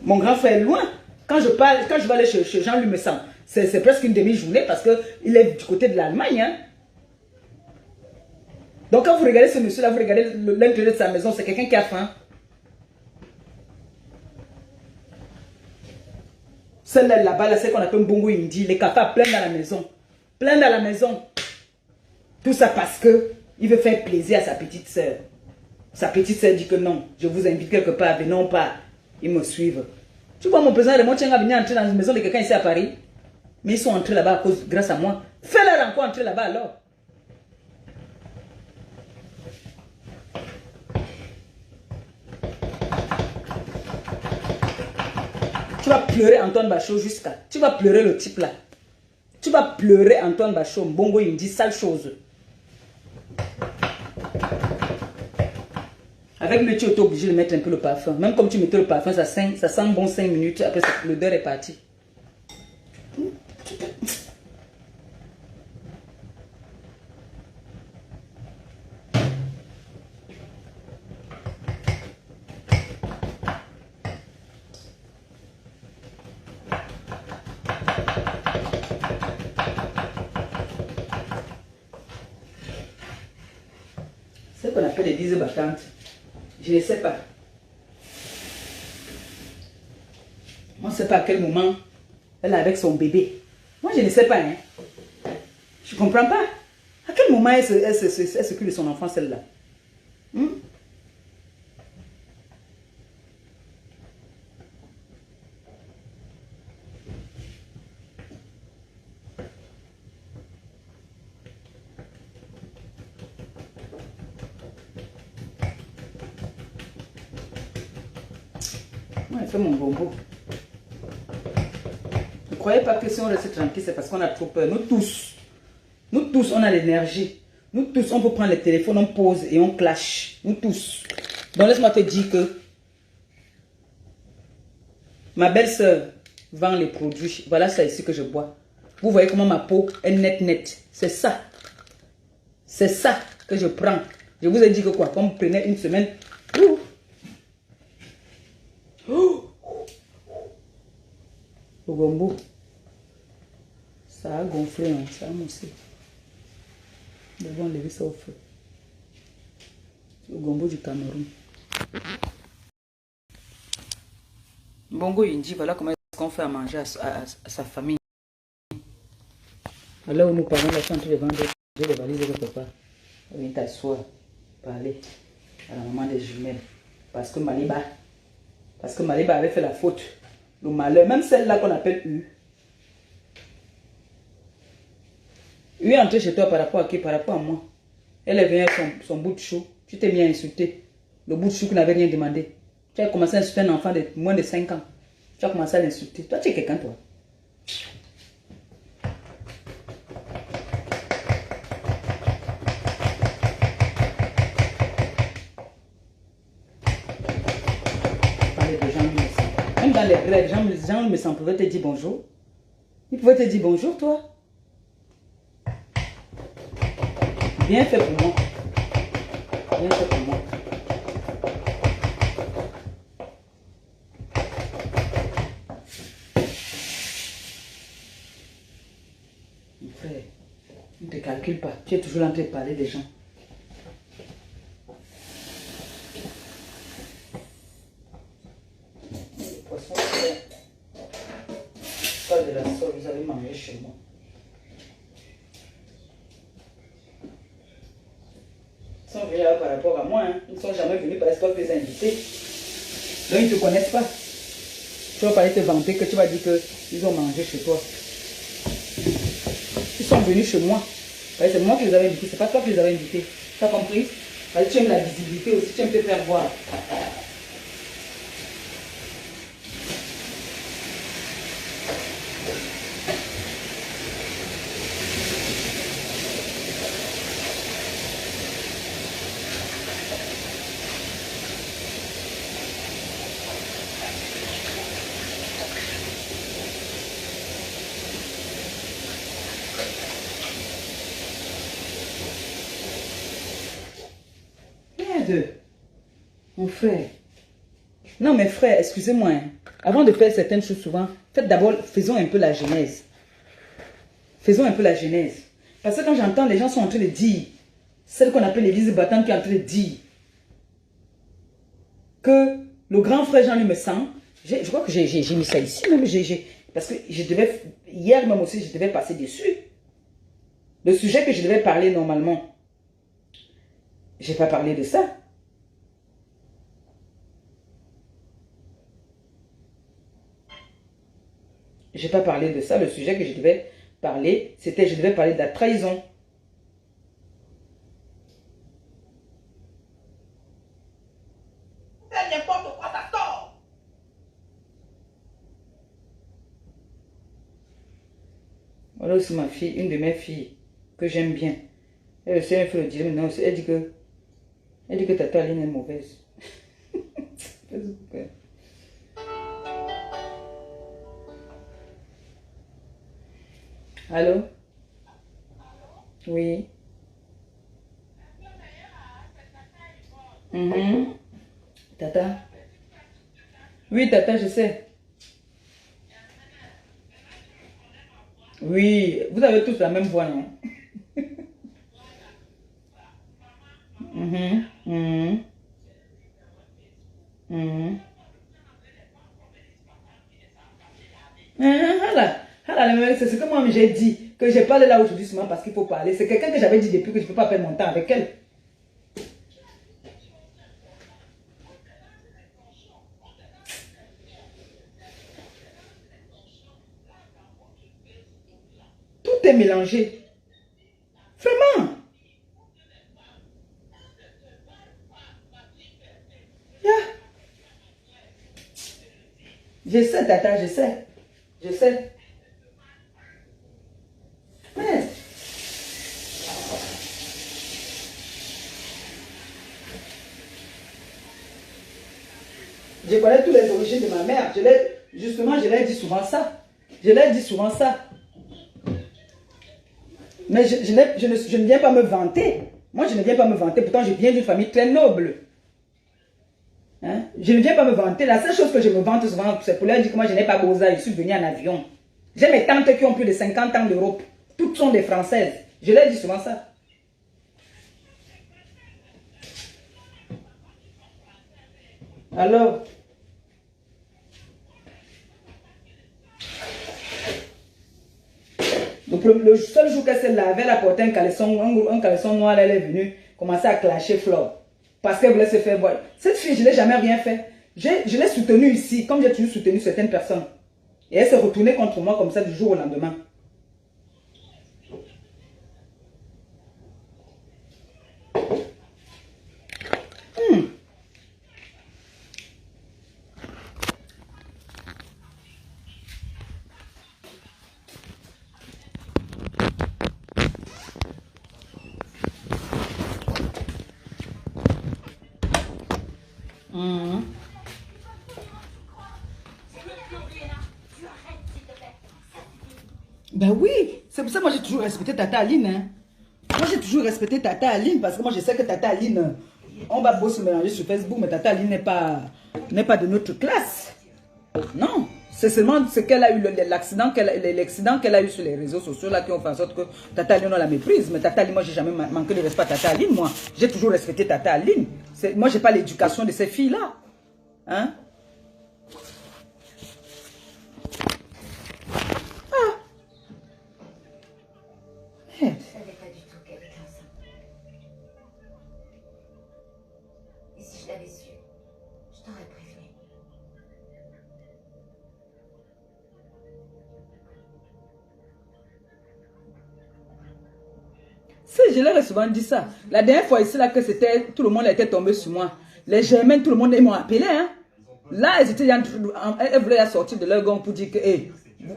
A: Mon grand frère est loin. Quand je vais aller chez Jean-Louis Messan, c'est presque une demi-journée parce qu'il est du côté de l'Allemagne. Hein. Donc quand vous regardez ce monsieur-là, vous regardez l'intérieur de sa maison, c'est quelqu'un qui a faim. Celle-là, là-bas, c'est qu'on appelle Mbongo Indi. Les cafards pleins dans la maison. Pleins dans la maison. Tout ça parce que il veut faire plaisir à sa petite soeur. Sa petite soeur dit que non, je vous invite quelque part, venons pas. Ils me suivent. Tu vois, mon président et moi, tiens à venir entrer dans une maison de quelqu'un ici à Paris. Mais ils sont entrés là-bas grâce à moi. Fais-leur encore entrer là-bas alors. Tu vas pleurer Antoine Bachot jusqu'à... Tu vas pleurer le type là. Tu vas pleurer Antoine Bachot. Mbongo, il me dit sale chose. Avec lui, tu es obligé de mettre un peu le parfum. Même comme tu mettais le parfum, ça sent bon 5 minutes. Après, l'odeur est partie. C'est ce qu'on appelle des dises battantes. Je ne sais pas. On ne sait pas à quel moment elle est avec son bébé. Moi, je ne sais pas. Hein. Je ne comprends pas. À quel moment elle s'occupe de son enfant, celle-là? Ouais, fais mon bonbon. Ne croyez pas que si on reste tranquille, c'est parce qu'on a trop peur. Nous tous, on a l'énergie. Nous tous, on peut prendre le téléphone, on pose et on clash. Nous tous. Donc laisse-moi te dire que ma belle-sœur vend les produits. Voilà ça ici que je bois. Vous voyez comment ma peau est nette. C'est ça. C'est ça que je prends. Je vous ai dit que quoi? Quand vous prenez une semaine. Ouh. Oh. Le gombo. Ça a gonflé, hein. Ça a moussé. Nous allons lever ça au feu. Le gombo du Cameroun. Bongo Indi, voilà comment est-ce qu'on fait à manger à sa famille. Alors où nous parlons, là, je suis en train de vendre les valises de papa. On vient t'asseoir, parler à la maman des jumelles. Parce que Maliba avait fait la faute. Le malheur, même celle-là qu'on appelle U. U est entrée chez toi par rapport à qui? Par rapport à moi. Elle est venue avec son bout de chou. Tu t'es mis à insulter. Le bout de chou qui n'avait rien demandé. Tu as commencé à insulter un enfant de moins de 5 ans. Tu as commencé à l'insulter. Toi, tu es quelqu'un, toi. Parler de gens innocents. Même dans les grèves, les gens innocents pouvaient te dire bonjour. Ils pouvaient te dire bonjour, toi. Bien fait pour moi. Bien fait pour moi. Mon frère, ne te calcule pas. Tu es toujours en train de parler des gens. Les poissons, pas de la sauce, vous allez manger chez moi. Ils sont venus par rapport à moi. Hein. Ils ne sont jamais venus parce que toi, tu les as invités. Donc, ils ne te connaissent pas. Tu vas pas aller te vanter que tu vas dire qu'ils ont mangé chez toi. Ils sont venus chez moi. C'est moi qui les avais invités. C'est pas toi qui les avais invités. Tu as compris? Parce que tu aimes la visibilité aussi. Tu aimes te faire voir. Merde. Mon frère. Non, mes frères, excusez-moi. Hein. Avant de faire certaines choses souvent, faisons un peu la genèse. Faisons un peu la genèse. Parce que quand j'entends les gens sont en train de dire, celle qu'on appelle l'église battante qui est en train de dire que le grand frère Jean-Louis me sent, je crois que j'ai mis ça ici même, parce que hier même aussi, je devais passer dessus. Le sujet que je devais parler normalement, je n'ai pas parlé de ça. Je n'ai pas parlé de ça. Le sujet que je devais parler, c'était, je devais parler de la trahison. N'importe quoi, t'as tort. Voilà aussi ma fille, une de mes filles, que j'aime bien. Elle aussi, elle fait le dire, mais non, elle dit que Tata Aline est mauvaise. Allô? Oui. Tata? Oui, Tata, je sais. Oui, vous avez tous la même voix, non? C'est ce que moi j'ai dit, que j'ai parlé là aujourd'hui seulement parce qu'il faut parler. C'est quelqu'un que j'avais dit depuis que je ne peux pas perdre mon temps avec elle. Tout est mélangé. Vraiment. Yeah. Je sais, Tata, je sais. Je sais. Mais... je connais toutes les origines de ma mère. Justement, je leur dis souvent ça. Je leur dis souvent ça. Mais je ne viens pas me vanter. Moi, je ne viens pas me vanter. Pourtant, je viens d'une famille très noble. Hein? Je ne viens pas me vanter. La seule chose que je me vante souvent, c'est pour leur dire que moi, je n'ai pas besoin. Je suis venue en avion. J'ai mes tantes qui ont plus de 50 ans d'Europe. Toutes sont des Françaises. Je leur dis souvent ça. Alors... donc le seul jour qu'elle s'est lavée, elle a porté un caleçon noir, elle est venue commencer à clasher Flore. Parce qu'elle voulait se faire voir. Cette fille, je ne l'ai jamais rien fait. Je l'ai soutenue ici, comme j'ai toujours soutenu certaines personnes. Et elle s'est retournée contre moi comme ça du jour au lendemain. Ben oui, c'est pour ça que moi j'ai toujours respecté Tata Aline. Hein. Moi j'ai toujours respecté Tata Aline parce que moi je sais que Tata Aline, on va beau se mélanger sur Facebook, mais Tata Aline n'est pas de notre classe. Non, c'est seulement ce qu'elle a eu, l'accident qu'elle a eu sur les réseaux sociaux là qui ont fait en sorte que Tata Aline on la méprise. Mais Tata Aline, moi j'ai jamais manqué de respect à Tata Aline, moi. J'ai toujours respecté Tata Aline. Moi j'ai pas l'éducation de ces filles là. Hein?
B: Je ne savais pas du tout qu'elle était enceinte. Et si je l'avais su, je t'aurais prévenu.
A: Si, je leur ai souvent dit ça. La dernière fois ici, là, que c'était, tout le monde était tombé sur moi. Les Germaines, tout le monde, ils m'ont appelé. Hein. Là, elles voulaient sortir de leur gang pour dire que, hey,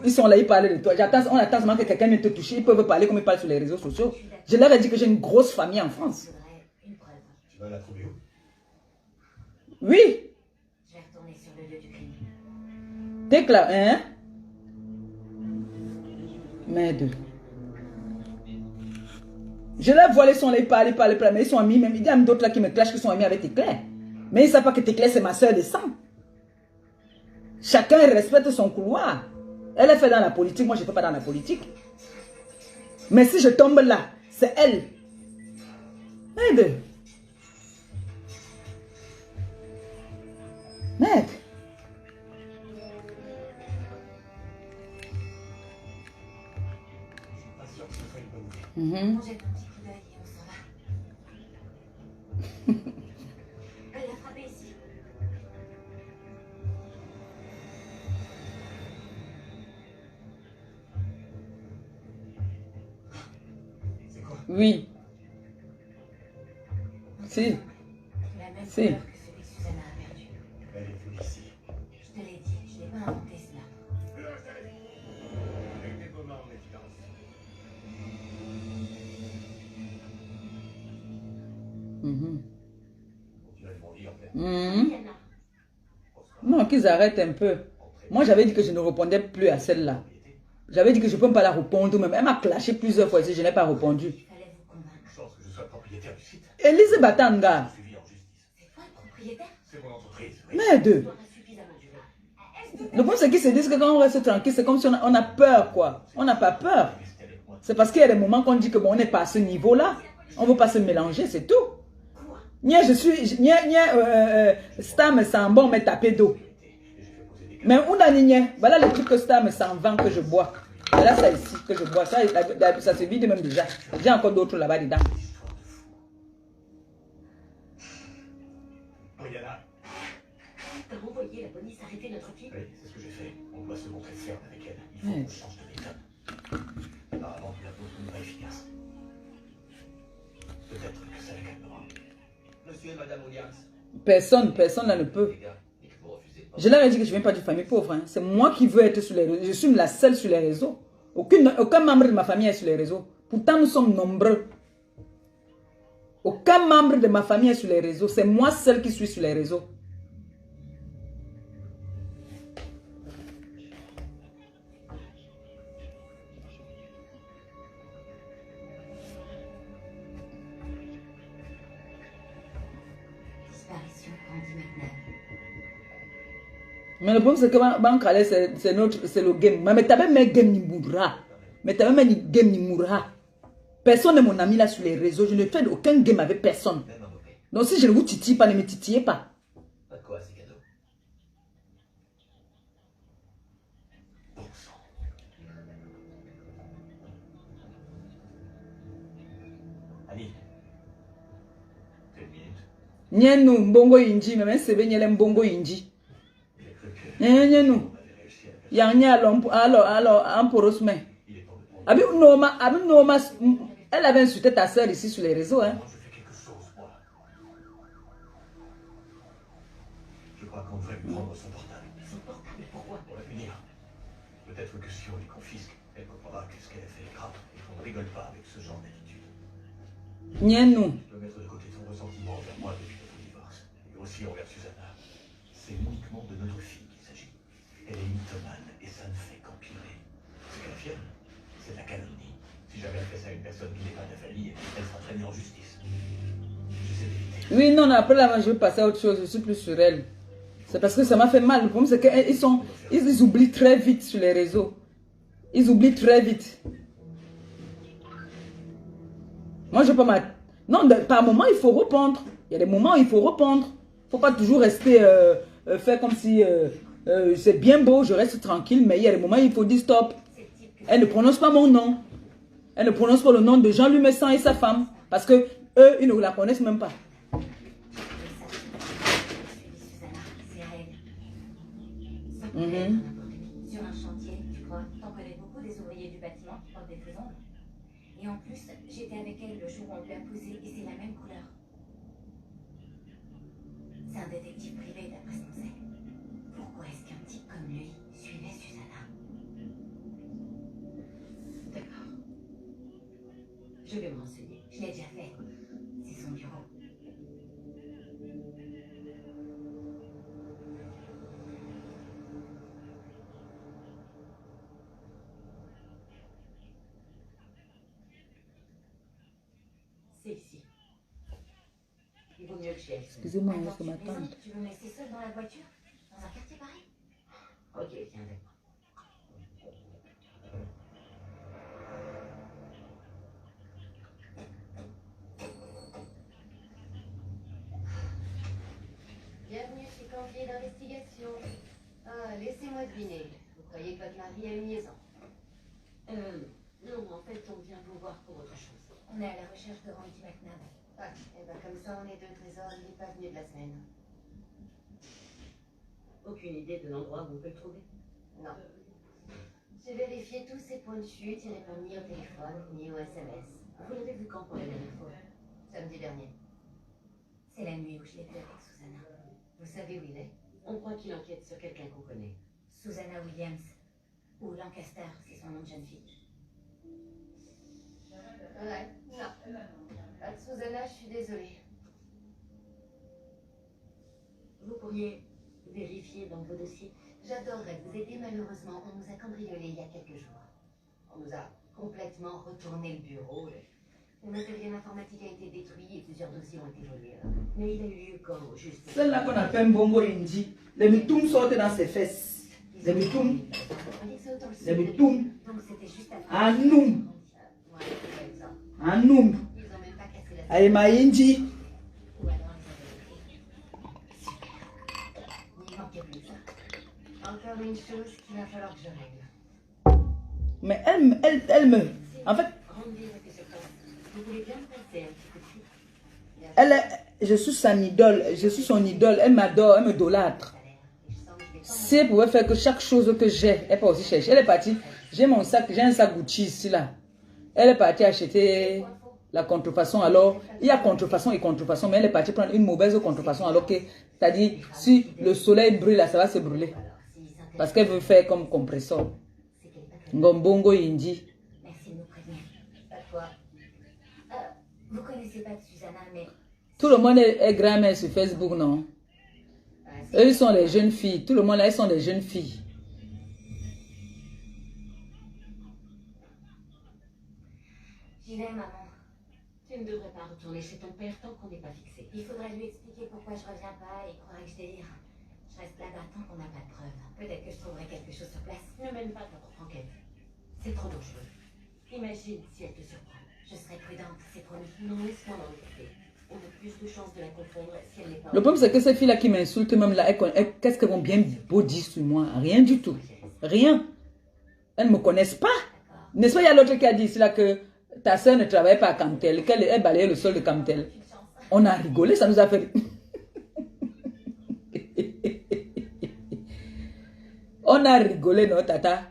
A: ils sont là, ils parlent de toi. On attend seulement que quelqu'un vienne te toucher. Ils peuvent parler comme ils parlent sur les réseaux sociaux. Je leur ai dit que j'ai une grosse famille en France.
B: Une preuve.
C: Tu vas la trouver où?
A: Oui.
B: Je vais retourner sur le lieu du crime.
A: T'es clair, hein? Merde. Je leur vois, ils sont là, ils parlent, mais ils sont amis. Même, il y a d'autres là qui me clashent qui sont amis avec Téclair. Mais ils ne savent pas que Téclair, c'est ma soeur de sang. Chacun respecte son couloir. Elle est faite dans la politique, moi je ne fais pas dans la politique. Mais si je tombe là, c'est elle. Merde. Merde.
C: Pas sûr que ce soit une bonne idée.
A: Mhm.
B: On jette un petit coup d'œil et on s'en va. Elle l'a frappé ici.
C: C'est quoi?
A: Oui. Si.
B: La même
A: Si.
B: couleur que celui que Susanna a perdu.
C: Elle est venue ici.
B: Je te l'ai dit, je n'ai pas inventé cela.
C: Avec des communs en évidence.
A: Mhm.
C: Tu vas demander en fait.
A: Mhm.
B: Yana,
A: Non, qu'ils arrêtent un peu. Moi, j'avais dit que je ne répondais plus à celle-là. J'avais dit que je ne peux pas la répondre même. Elle m'a clashé plusieurs fois si je n'ai pas répondu.
B: il fallait vous convaincre.
C: Je pense que je sois propriétaire du site.
A: Elise Batanga.
C: Suivi en justice.
B: C'est toi le propriétaire?
C: C'est mon entreprise. Oui.
A: Merde.
B: Tu auras suffisamment duré.
A: Le point, c'est qu'ils se disent que quand on reste tranquille, c'est comme si on a peur, quoi. On n'a pas peur.
C: Restez avec moi.
A: C'est parce qu'il y a des moments qu'on dit que bon, on n'est pas à ce niveau-là. On ne veut pas se mélanger, c'est tout.
B: Quoi?
A: Nia, je suis... Stam sans bon, mais tapé d'eau. Mais on a Nia. Voilà le truc que Stam sans vent que je bois. Voilà ça ici que je bois. Ça se vide même déjà. J'ai encore d'autres là-bas dedans.
C: Brianna.
B: T'as envoyé la police arrêter notre fille?
C: Oui, c'est ce que j'ai fait. On doit se montrer ferme avec elle. Il faut qu'on change de méthode. Apparemment, tu la poses une vraie efficace. Peut-être que ça la calmera.
D: Monsieur et Madame Williams,
A: Personne là ne peut.
D: les gars, et que vous refusez.
A: Je leur ai dit que je ne viens pas d'une famille pauvre. Hein. C'est moi qui veux être sur les réseaux. Je suis la seule sur les réseaux. Aucun membre de ma famille est sur les réseaux. Pourtant, nous sommes nombreux. Aucun membre de ma famille est sur les réseaux. C'est moi seule qui suis sur les réseaux. Mais le problème, c'est que Bankale, c'est le game. Mais tu as même game ni mourra. Mais tu as même game ni mourra. Personne n'est mon ami là sur les réseaux. Je ne fais aucun game avec personne. Donc si je ne vous titille pas, ne me titillez pas.
C: Pas de quoi, c'est cadeau. Bon sang. Annie. T'as une minute?
A: Nyenu, mbongo inji. Mais même c'est bien mbongo inji. Nyenu. Yanya alors, amporosme. Abi Noma, elle avait insulté ta soeur ici sur les réseaux, hein.
C: Je fais quelque chose, moi. Je crois qu'on devrait lui prendre son portable. Son portable, pourquoi? Pour la punir. Peut-être que si on lui confisque, elle comprendra que ce qu'elle a fait est grave et qu'on ne rigole pas avec ce genre d'attitude.
A: Nyenu.
C: Je dois mettre de côté ton ressentiment envers moi depuis notre divorce. Et aussi envers Susanna. C'est uniquement de notre fille qu'il s'agit. Elle est mythomane et ça ne fait qu'empirer. Ce qu'elle affirme, c'est de la calomnie. Si jamais elle fait ça à une personne qui n'est pas de la famille, elle sera traînée en justice. J'essaie d'éviter.
A: Oui, non, après là, je vais passer à autre chose. Je suis plus sur elle. C'est parce que ça m'a fait mal. Le problème, c'est qu'ils oublient très vite sur les réseaux. Ils oublient très vite. Moi, je peux pas. Non, par moment, il faut répondre. Il y a des moments où il faut répondre. Il ne faut pas toujours rester, faire comme si c'est bien beau, je reste tranquille, mais il y a des moments où il faut dire stop. Elle ne prononce pas mon nom. Elle ne prononce pas le nom de Jean-Louis Messan et sa femme. Parce que eux, ils ne la connaissent même pas.
B: Sur un chantier, tu crois? T'en connais beaucoup des ouvriers du bâtiment qui portent des feux ongles. Et en plus, j'étais avec elle le jour où on lui a posé et c'est la même couleur. C'est un détective privé d'après ce qu'on sait. Pourquoi est-ce qu'un type comme lui suivait Susanna? D'accord. Je vais me renseigner. Je l'ai déjà fait. C'est son bureau. C'est ici. Il vaut mieux que je aille.
A: Excusez-moi,
B: Attends,
A: c'est ma
B: tu plaisantes?
A: tante.
B: Tu veux me laisser seule dans la voiture? Dans un quartier pareil? Ok, viens avec moi. Bienvenue chez Campier d'investigation. Ah, laissez-moi deviner. Vous croyez que votre mari a une liaison? Non, en fait, on vient vous voir pour autre chose. On est à la recherche de Randy McNabb. Ah, et ben comme ça, on est deux trésors, il n'est pas venu de la semaine. Aucune idée de l'endroit où on peut le trouver? Non. J'ai vérifié tous ses points de chute, il répond ni au téléphone, ni au SMS. Vous l'avez vu quand pour la dernière fois? Samedi dernier. C'est la nuit où je l'ai vu avec Susanna. Vous savez où il est? On croit qu'il enquête sur quelqu'un qu'on connaît. Susanna Williams. Ou Lancaster, c'est son nom de jeune fille. Ouais, non. Pas de Susanna, je suis désolée. Vous pourriez vérifier dans vos dossiers? J'adorerais vous aider, malheureusement, on nous a cambriolés il y a quelques jours. On nous a complètement retourné le bureau. Le matériel informatique a été détruit et plusieurs dossiers ont été volés. Mais il a eu lieu quand, juste? Celle-là qu'on appelle Mbongo Inji. Les mitoum sortent dans ses fesses. Les mitoum. Les mitoum. Donc c'était juste à nous. Un nombre. Allez, ma Inji. Encore une chose qu'il va falloir que je règle. Mais elle me. En fait. Je suis son idole. Je suis son idole. Elle m'adore. Elle me idolâtre. Si elle pouvait faire que chaque chose que j'ai, elle peut aussi chercher. Elle est partie. J'ai mon sac. J'ai un sac Gucci ici là. Elle est partie acheter la contrefaçon. Alors, il y a contrefaçon et contrefaçon, mais elle est partie prendre une mauvaise contrefaçon alors que
A: C'est-à-dire, si le soleil brûle, là, ça va se brûler. Parce qu'elle veut faire comme compresseur. Ngombongo Indi.
B: Merci de nous prévenir. Pas toi. Vous connaissez pas de Susanna, mais...
A: Tout le monde est grand-mère sur Facebook, non? Eux, ils sont des jeunes filles. Tout le monde là, ils sont des jeunes filles.
B: J'y vais, maman. Tu ne devrais pas retourner chez ton père tant qu'on n'est pas fixé. Il faudra lui expliquer pourquoi je reviens pas et il croirait que je délire. Je reste là-bas tant qu'on n'a pas de preuves. Peut-être que je trouverai quelque chose sur place. Ne mène pas ta propre enquête. C'est trop dangereux. Imagine si elle te surprend. Je serai prudente, c'est promis. Non, laisse-moi m'en occuper. On a plus de chances de la confondre si elle n'est pas...
A: Le problème, c'est que ces filles-là qui m'insultent, même là, qu'est-ce qu'elles vont bien beau dire sur moi? Rien du tout. Rien. Elles ne me connaissent pas. N'est-ce pas, il y a l'autre qui a dit ici là que ta soeur ne travaille pas à Camtel, qu'elle balayait le sol de Camtel. On a rigolé, ça nous a fait... On a rigolé, non, Tata?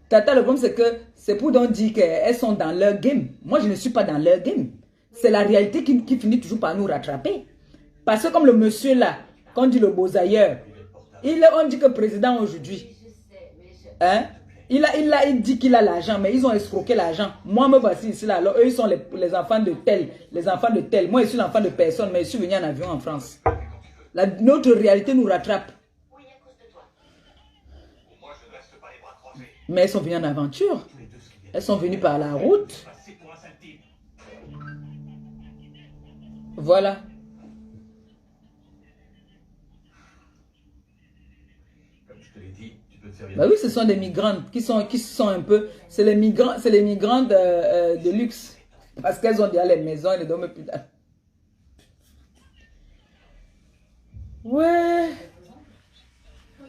A: Tata, le problème, c'est que c'est pour donc dire qu'elles sont dans leur game. Moi, je ne suis pas dans leur game. C'est la réalité qui finit toujours par nous rattraper. Parce que comme le monsieur là, qu'on dit le beaux ailleurs, on dit que président aujourd'hui, hein, il dit qu'il a l'argent, mais ils ont escroqué l'argent. Moi, me voici ici là. Alors, eux, ils sont les enfants de tel, les enfants de tel. Moi, je suis l'enfant de personne, mais je suis venu en avion en France. Notre réalité nous rattrape. Mais elles sont venues en aventure. Elles sont venues par la route. Voilà. Bah oui, ce sont des migrantes qui sont un peu... C'est les migrantes de luxe. Parce qu'elles ont déjà les maisons et les dorment plus tard. Ouais.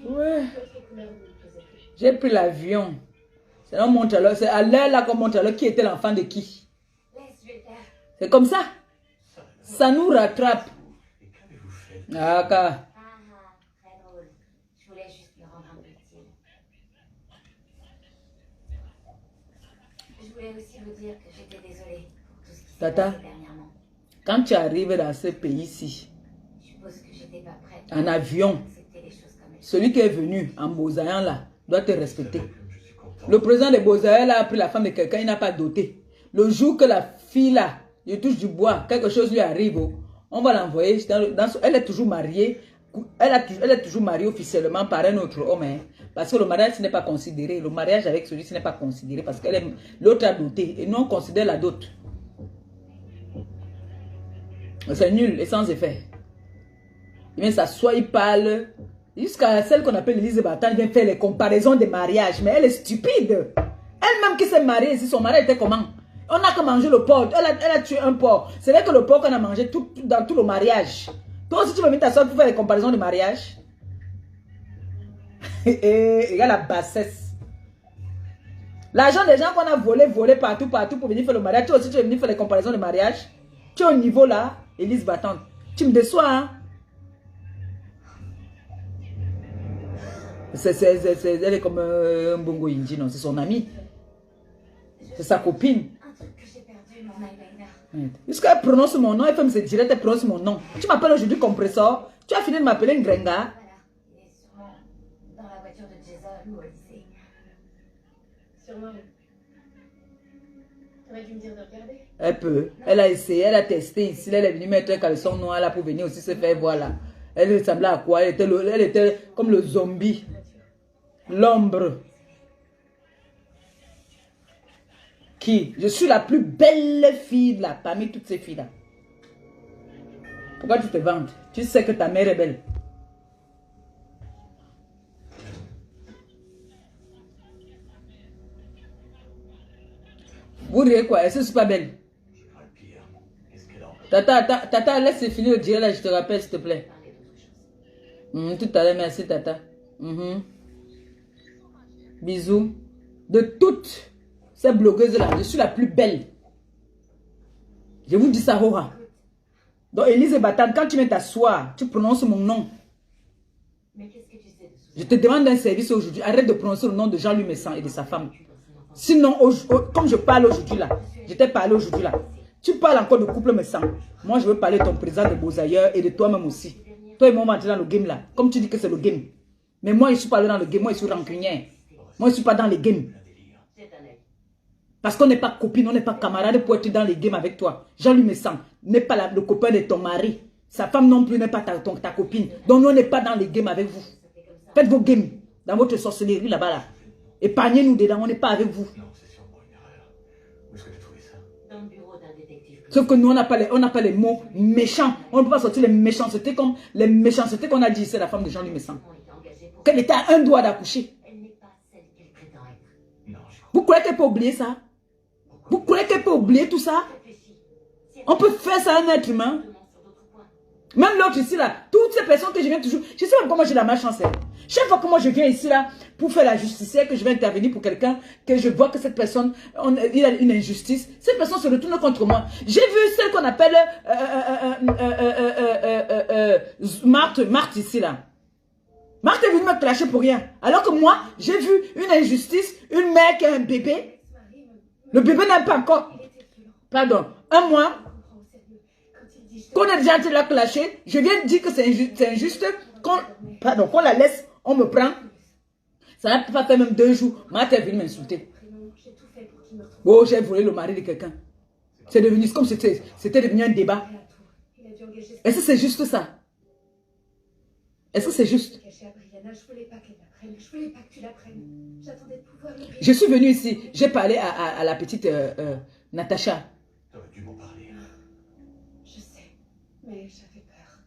A: Ouais. J'ai pris l'avion. C'est à l'heure là qu'on montre alors qui était l'enfant de qui. C'est comme ça. Ça nous rattrape. Ah,
B: très drôle. Je voulais juste me rendre un peu utile. Je voulais aussi vous dire que j'étais désolée pour tout ce qui s'est
A: Tata,
B: passé dernièrement.
A: quand tu arrives dans ce pays-ci,
B: Je suppose que j'étais pas prête
A: en avion,
B: à accepter les choses comme elles.
A: celui qui est venu en Beaux-Ayants là, doit te respecter. Le président de Beaux-Ayants là a pris la femme de quelqu'un, il n'a pas doté. Le jour que la fille là, il touche du bois, quelque chose lui arrive, on va l'envoyer. Elle est toujours mariée. Elle est toujours mariée officiellement par un autre homme. Hein, parce que le mariage, ce n'est pas considéré. Le mariage avec celui-ci n'est pas considéré. Parce que l'autre a doté. Et nous, on considère la dot. C'est nul et sans effet. Il vient s'asseoir, il parle. Jusqu'à celle qu'on appelle Elise Batan, il vient faire les comparaisons des mariages. Mais elle est stupide. Elle-même qui s'est mariée, si son mari était comment? On n'a que mangé le porc. Elle a tué un porc. C'est vrai que le porc qu'on a mangé dans tout le mariage. Toi aussi, tu vas venir t'asseoir pour faire les comparaisons de mariage. Et il y a la bassesse. L'argent des gens qu'on a volé partout pour venir faire le mariage. Toi aussi, tu vas venir faire les comparaisons de mariage. Tu es au niveau là, Elise Battante. Tu me déçois, hein? Elle est comme un bongo indi, non? C'est son amie. C'est sa copine.
B: Un truc que j'ai perdu, mon eyeliner.
A: Jusqu'à prononce mon nom, elle fait me direct, elle prononce mon nom. Tu m'appelles aujourd'hui compresseur. Tu as fini de m'appeler une grenga.
B: Voilà, il est sûrement dans la voiture de Jason ou au lycée.
D: Sûrement. T'aurais dû me dire de regarder.
A: Elle peut. Elle a essayé, elle a testé ici. Elle est venue mettre un caleçon noir là pour venir aussi se faire voir là. Elle ressemblait à quoi? Elle était comme le zombie. L'ombre. Qui? Je suis la plus belle fille là, parmi toutes ces filles-là. Pourquoi tu te vantes? Tu sais que ta mère est belle. Vous riez quoi? Est-ce que c'est pas belle? Tata, laisse finir le direct là, je te rappelle s'il te plaît. Tout à l'heure, merci Tata. Bisous. De toutes ces blogueuses-là, je suis la plus belle. Je vous dis ça, Hora. Donc, Elise Batan, quand tu viens t'asseoir, tu prononces mon nom.
B: Mais qu'est-ce que tu sais de Susanna?
A: Je te demande un service aujourd'hui. Arrête de prononcer le nom de Jean-Louis Messan et de sa femme. Sinon, comme je parle aujourd'hui là, je t'ai parlé aujourd'hui là. Tu parles encore de couple me sang. Moi, je veux parler de ton président de Beausailleurs et de toi-même aussi. Toi et moi, on va entrer dans le game là. Comme tu dis que c'est le game. Mais moi, je ne suis pas dans le game. Moi, je suis rancunière. Moi, je ne suis pas dans les games. Parce qu'on n'est pas copine, on n'est pas camarade pour être dans les games avec toi. Jean-Louis Messan n'est pas le copain de ton mari. Sa femme non plus n'est pas ta copine. Donc, nous, on n'est pas dans les games avec vous. Faites vos games dans votre sorcellerie là-bas. Là. Épargnez-nous dedans, on n'est pas avec vous.
C: Non, c'est sûrement une erreur. Où est-ce que tu as trouvé ça?
B: Dans le bureau d'un détective.
A: Sauf que nous, on n'a pas les mots méchants. On ne peut pas sortir les méchancetés comme les méchancetés qu'on a dit. C'est la femme de Jean-Louis Messan. Qu'elle était à un doigt d'accoucher.
B: Elle n'est pas celle qu'elle prétend être.
C: Non, je crois
A: Vous croyez qu'elle peut oublier ça? Vous croyez qu'elle peut oublier tout ça? On peut faire ça à un être humain. Même l'autre ici là, toutes ces personnes que je viens toujours, je sais même comment j'ai la malchance. Chaque fois que moi je viens ici là, pour faire la justice, que je vais intervenir pour quelqu'un, que je vois que cette personne, il a une injustice, cette personne se retourne contre moi. J'ai vu celle qu'on appelle Marthe ici là. Marthe est venue me clasher pour rien. Alors que moi, j'ai vu une injustice, une mère qui a un bébé. Le bébé n'a pas encore, pardon, un mois. Qu'on a déjà été là clashé, je viens de dire que c'est injuste, qu'on la laisse, on me prend. Ça n'a pas fait même 2 jours. Marthe est venue m'insulter. Oh, j'ai volé le mari de quelqu'un. C'est devenu comme c'était devenu un débat. Est-ce que c'est juste ça? Est-ce que c'est juste? Je suis venue ici, j'ai parlé à la petite Natacha.
C: t'aurais dû m'en parler.
D: Je sais, mais j'avais peur.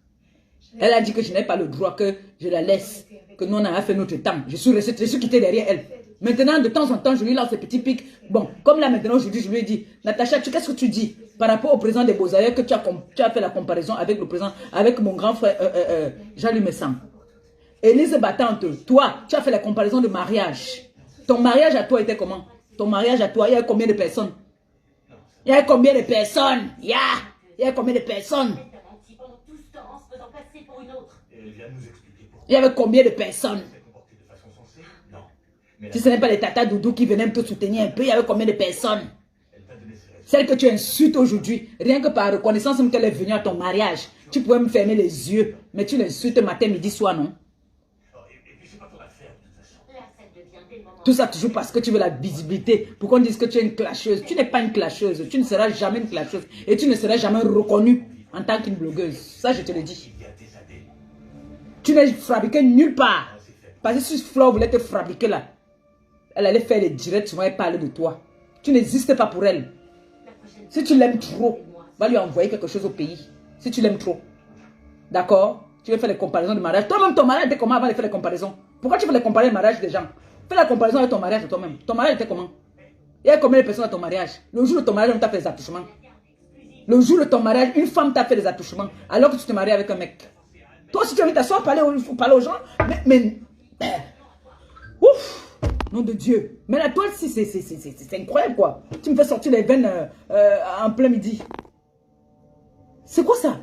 A: Elle a dit que je n'ai pas le droit, que je la laisse, que nous on a fait notre temps. Je suis quitté derrière elle. Maintenant, de temps en temps, je lui lance ces petits pics. Bon, comme là maintenant, aujourd'hui, je lui ai dit, Natacha, qu'est-ce que tu dis par rapport au président des Beausailleurs, que tu as fait la comparaison avec le président, avec mon grand frère Jean-Louis Messan. Élise Battante, toi, tu as fait la comparaison de mariage. Ton mariage à toi était comment? Ton mariage à toi, il y a combien de personnes? Il y a combien de personnes? Il y a combien de personnes?
B: Elle t'a menti pendant tout ce temps en se faisant passer pour une autre.
C: Et elle vient de nous expliquer pourquoi
A: Il y avait combien de personnes?
C: elle s'est comportée de façon sensée. Non. Mais
A: Si ce n'est pas les tatas doudou qui venaient me te soutenir un peu, il y avait combien de personnes?
C: elle t'a donné ses raisons.
A: Celle que tu insultes aujourd'hui, rien que par reconnaissance même qu'elle est venue à ton mariage, tu pouvais me fermer les yeux, mais tu l'insultes matin, midi, soir, non?
C: Oh, et puis c'est pas ton affaire de toute façon.
B: Là, ça devient dès le moment.
A: Tout ça toujours parce que tu veux la visibilité, pour qu'on dise que tu es une clasheuse. Tu n'es pas une clasheuse, tu ne seras jamais une clasheuse et tu ne seras jamais reconnue en tant qu'une blogueuse. Ça, je te le dis.
C: Il y a des années.
A: Tu n'es fabriquée nulle part. Parce que si Flore voulait te fabriquer là, elle allait faire les directs souvent et parler de toi. Tu n'existes pas pour elle. Si tu l'aimes trop, va lui envoyer quelque chose au pays. Si tu l'aimes trop. D'accord? Tu veux faire les comparaisons de mariage. Toi-même, ton mariage était comment avant de faire les comparaisons? Pourquoi tu veux les comparer le mariage des gens? Fais la comparaison avec ton mariage de toi-même. Ton mariage était comment? Il y a combien de personnes à ton mariage? Le jour de ton mariage, on t'a fait des attouchements. Le jour de ton mariage, une femme t'a fait des attouchements. Alors que tu te maries avec un mec. Toi, si tu as envie de t'asseoir, parler aux gens. Mais ouf! Nom de Dieu. Mais la toile, si, c'est incroyable, quoi. Tu me fais sortir les veines en plein midi. C'est quoi ça?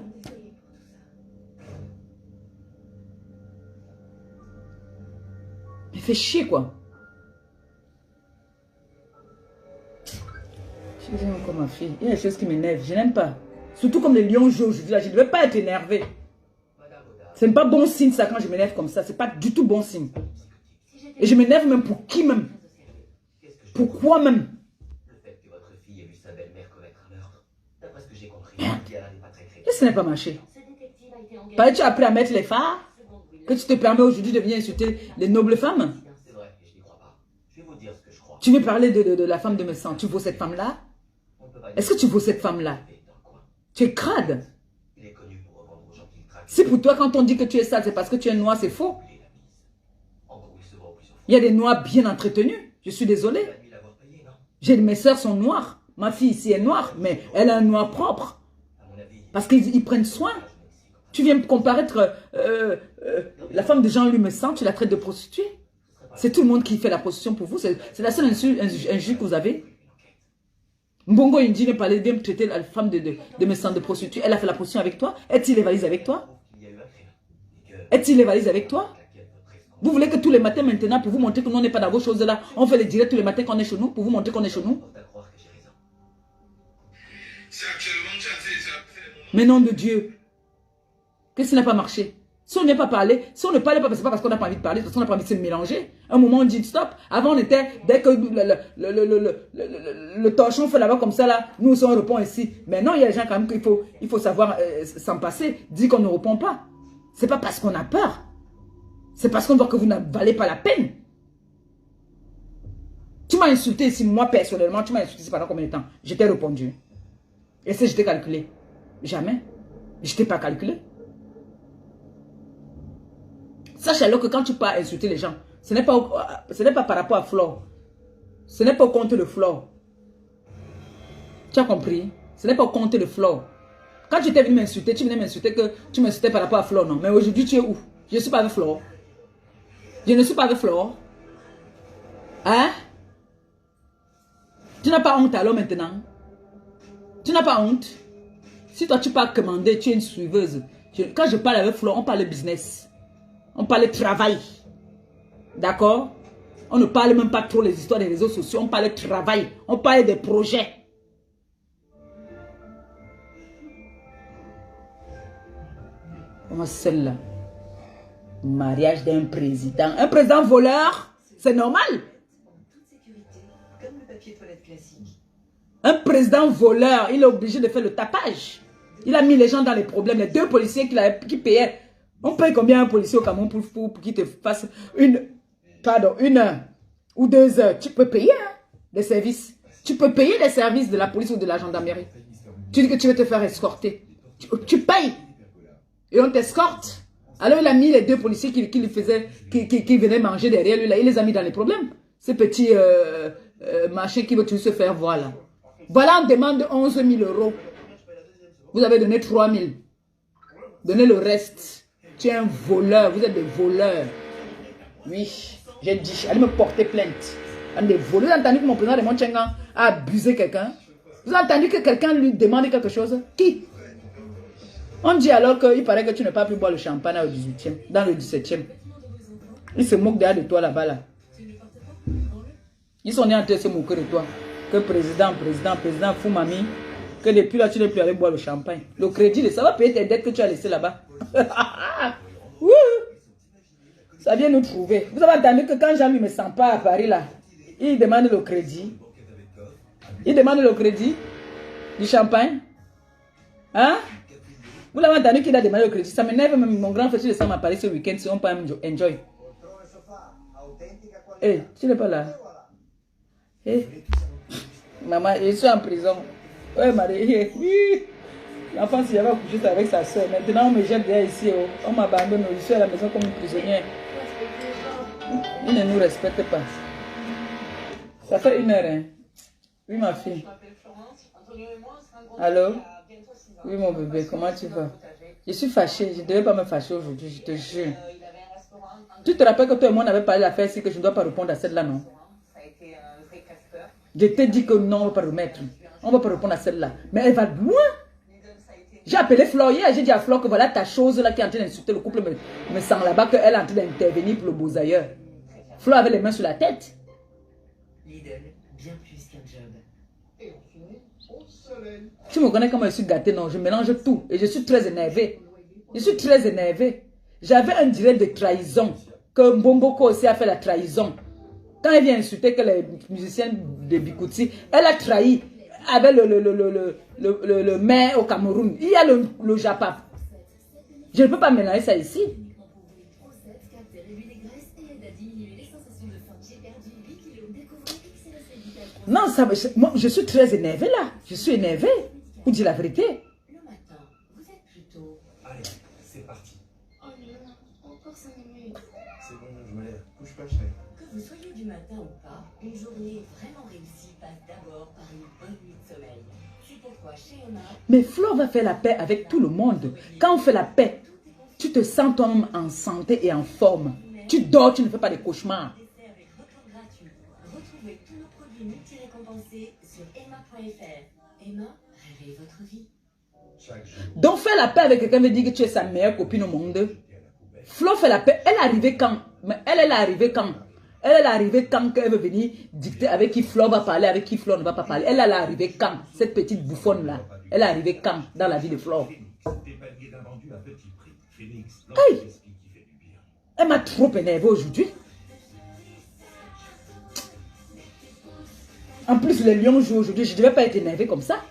A: Mais fais chier, quoi. Je dis encore ma fille. Il y a des choses qui m'énervent. Je n'aime pas. Surtout comme les lions jouent aujourd'hui. Là, je ne devais pas être énervé. Ce n'est pas bon signe, ça, quand je m'énerve comme ça. Ce n'est pas du tout bon signe. Et je m'énerve même pour qui même? Pourquoi même?
E: Le fait que votre fille ait vu sa belle-mère commettre un meurtre. D'après ce que j'ai compris,
A: Merde.
E: Diana n'est pas très crédible.
A: Qu'est-ce qui n'a pas marché?
B: Ce détective a été engagé.
A: Parce que tu as appris à mettre les phares? Que tu te permets aujourd'hui de venir insulter les nobles femmes?
E: C'est vrai, et je n'y crois pas. Je vais vous dire ce que je crois.
A: Tu veux parler de la femme de mes sangs? Tu vaux cette femme-là?
E: On ne peut pas
A: Est-ce que tu vaux cette femme-là?
E: dans le coin.
A: Tu es crade.
E: Il est connu pour revendre aux gens qui le traquent.
A: Si pour toi, quand on dit que tu es sale, c'est parce que tu es noir, c'est faux.
E: Il est la mise. En gros, il se vend plusieurs fois.
A: Il y a des noirs bien entretenus. Je suis désolée.
E: Il a admis l'avoir payé, non?
A: Mes soeurs sont noires. Ma fille ici est noire, mais elle a un noir propre.
E: À mon avis,
A: Parce qu'ils prennent soin. Tu viens me comparaître la femme de Jean-Louis Messan, tu la traites de prostituée. C'est tout le monde qui fait la prostitution pour vous. C'est la seule injure que vous avez. Mbongo Indi ne parlait bien de traiter la femme de Messan de prostituée. Elle a fait la prostitution avec toi. Est-il les valises avec toi?
E: il y a eu un crime. Et que
A: Est-il les valises avec toi?
E: laquelle votre ex
A: Vous voulez que tous les matins maintenant, pour vous montrer que nous on n'est pas dans vos choses là, on fait les directs tous les matins qu'on est chez nous, pour vous montrer qu'on est chez nous?
E: porte à croire que j'ai raison.
F: C'est
A: Mais nom de Dieu. Qu'est-ce qui n'a pas marché? Si on n'est pas parlé, si on ne parlait pas, c'est pas parce qu'on n'a pas envie de parler, parce qu'on n'a pas envie de se mélanger. Un moment, on dit stop. Avant, on était, dès que le torchon fait là-bas comme ça, là, nous aussi, on répond ici. Mais non, il y a des gens quand même qu'il faut savoir s'en passer. Dire qu'on ne répond pas. C'est pas parce qu'on a peur. C'est parce qu'on voit que vous ne valez pas la peine. Tu m'as insulté ici, moi personnellement, tu m'as insulté ici pendant combien de temps? Je t'ai répondu. Et si je t'ai calculé? Jamais. Je t'ai pas calculé. Sache alors que quand tu pars insulter les gens, ce n'est pas par rapport à Flore. Ce n'est pas au compte de Flore. Tu as compris? Ce n'est pas au compte de Flore. Quand tu étais venu m'insulter, tu venais m'insulter que tu m'insultais par rapport à Flore, non? Mais aujourd'hui, tu es où? Je ne suis pas avec Flore. Je ne suis pas avec Flore. Hein? Tu n'as pas honte alors maintenant? Tu n'as pas honte? Si toi tu pars commander, tu es une suiveuse. Quand je parle avec Flore, on parle business. On parle travail. D'accord? On ne parle même pas trop les histoires des réseaux sociaux. On parle travail. On parle des projets. Comment celle-là? Mariage d'un président. Un président voleur? C'est normal.
E: Comme le papier toilette classique.
A: Un président voleur, il est obligé de faire le tapage. Il a mis les gens dans les problèmes. Les deux policiers qui payaient. On paye combien un policier au Cameroun pour qu'il te fasse une heure ou 2 heures. Tu peux payer des services. Tu peux payer les services de la police ou de la gendarmerie. Tu dis que tu veux te faire escorter. Tu payes. Et on t'escorte. Alors il a mis les deux policiers qui venaient manger derrière lui. Là, il les a mis dans les problèmes. Ces petits machins qui veulent tous se faire voir là. Voilà, on demande 11 000 €. Vous avez donné 3 000. Donnez le reste. Tu es un voleur. Vous êtes des voleurs. Oui, j'ai dit. Allez me porter plainte. Des voleurs. Vous avez entendu que mon président de Montchengan a abusé quelqu'un? Vous avez entendu que quelqu'un lui demande quelque chose? Qui? On dit alors qu'il paraît que tu ne peux plus boire le champagne au 18e, dans le 17e. Ils se moquent derrière de toi là-bas. Là. Ils sont nés en train de se moquer de toi. Que président, fou mamie. Que depuis là, tu n'es plus allé boire le champagne. Le crédit, ça va payer tes dettes que tu as laissées là-bas. Ça vient nous trouver. Vous avez entendu que quand Jean-Louis ne me sent pas à Paris là, il demande le crédit. Il demande le crédit du champagne. Hein? Vous l'avez entendu qu'il a demandé le crédit. Ça m'énerve même. Mon grand frère, il descend à Paris ce week-end, si on peut enjoy. Eh, tu n'es pas là. Eh, maman, je suis en prison. Ouais, Marie. Oui. L'enfant, s'il avait couché avec sa soeur. Maintenant, on me jette derrière ici. Oh. On m'abandonne. Je suis à la maison comme une prisonnière. Il ne nous respecte pas. Ça fait 1 heure, hein? Oui, ma fille. Allô? Oui, mon bébé, comment tu vas? Je suis fâchée. Je ne devais pas me fâcher aujourd'hui, je te jure. Tu te rappelles que toi et moi, on avait parlé de l'affaire ici que je ne dois pas répondre à celle-là, non? Je t'ai dit que non, on ne va pas remettre. On ne va pas répondre à celle-là. Mais elle va loin. J'ai appelé Flore hier, j'ai dit à Flore que voilà ta chose là qui est en train d'insulter le couple me sent là-bas qu'elle est en train d'intervenir pour le beau-ailleurs. Flore avait les mains sur la tête.
E: Lidl, bien plus qu'un job. Et on finit au soleil.
A: Tu me connais comment je suis gâtée, non? Je mélange tout et je suis très énervée. Je suis très énervée. J'avais un direct de trahison. Que Mbomboko aussi a fait la trahison. Quand elle vient insulter que les musiciens de Bikouti, elle a trahi avec le maire au Cameroun. Il y a le Japon. Je ne peux pas mélanger ça ici. Non, moi, je suis très énervée là. Je suis énervée. Pour dire la vérité.
B: Le matin, vous êtes plutôt...
C: Allez, c'est parti.
D: Oh non, encore 5 minutes.
C: C'est bon, je me lève. Couche pas, chérie.
B: Que vous soyez du matin ou pas, une journée vraiment réussie passe d'abord par une bonne nuit de sommeil. C'est pourquoi chez Emma...
A: Mais Flore va faire la paix avec tout le monde. Quand on fait la paix, tu te sens toi-même en santé et en forme. Tu dors, tu ne fais pas de cauchemars.
B: Dessert avec retour gratuit. Retrouvez tous nos produits multi-récompensés sur emma.fr. Emma, rêvez votre vie.
C: Chaque jour.
A: Donc faire la paix avec quelqu'un veut dire que tu es sa meilleure copine au monde. Flore fait la paix. Elle est arrivée quand? Mais elle est arrivée quand? Elle est arrivée quand elle veut venir dicter avec qui Flore va parler, avec qui Flore ne va pas parler. Elle est arrivée quand? Cette petite bouffonne-là. Elle est arrivée quand dans la vie de Flore? Hey! Elle m'a trop énervée aujourd'hui. En plus, les lions jouent aujourd'hui. Je ne devais pas être énervée comme ça.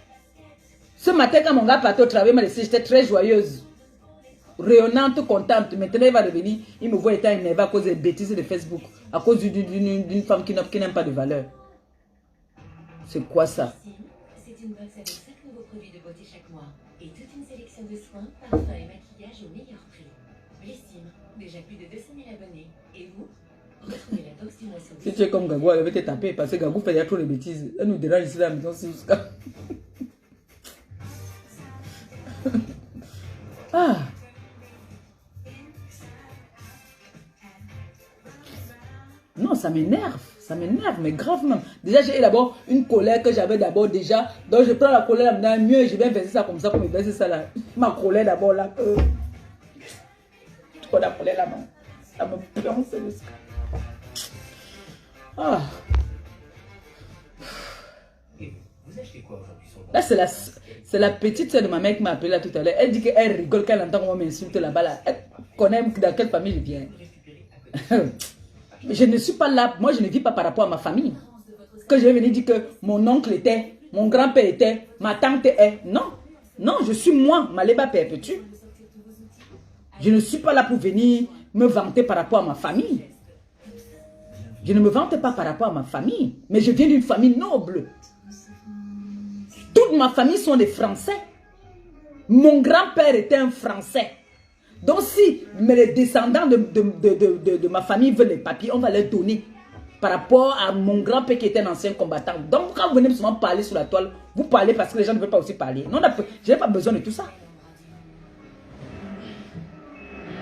A: Ce matin, quand mon gars partait au travail, m'a laissé, j'étais très joyeuse. Rayonnante, contente. Maintenant, il va revenir. Il me voit étant énervé à cause des bêtises de Facebook. À cause d'une femme qui n'aime pas de valeur. C'est quoi ça?
B: C'est une box avec 5 nouveaux produits de beauté chaque mois. Et toute une sélection de soins, parfums et maquillage au meilleur prix. Blissim, déjà plus de 200 000 abonnés. Et vous? Retrouvez la box du mois sur
A: Si tu es comme Gagou, elle avait été tapée parce que Gagou fait déjà trop de bêtises. Elle nous dérange ici à la maison. Ah! Non, ça m'énerve, mais grave même. Déjà, j'ai d'abord une colère que j'avais d'abord déjà. Donc, je prends la colère là, mieux, je vais verser ça comme ça, comme je verser ça là. Ma colère d'abord là. Trop la colère là, non. Ça me pionce le scar. Ah.
C: Vous achetez quoi aujourd'hui sur le
A: Là, c'est la petite soeur de ma mère qui m'a appelé là tout à l'heure. Elle dit qu'elle rigole quand elle entend qu'on m'insulte là-bas là. Elle connaît dans quelle famille je viens. Je ne suis pas là, moi je ne vis pas par rapport à ma famille. Que je vais venir dire que mon oncle était, mon grand-père était, ma tante est. Non, non, je suis moi, Maléba Perpétue. Je ne suis pas là pour venir me vanter par rapport à ma famille. Je ne me vante pas par rapport à ma famille, mais je viens d'une famille noble. Toute ma famille sont des Français. Mon grand-père était un Français. Donc si les descendants de ma famille veulent les papiers, on va les donner par rapport à mon grand-père qui était un ancien combattant. Donc quand vous venez seulement parler sur la toile, vous parlez parce que les gens ne veulent pas aussi parler. Non, je n'ai pas besoin de tout ça.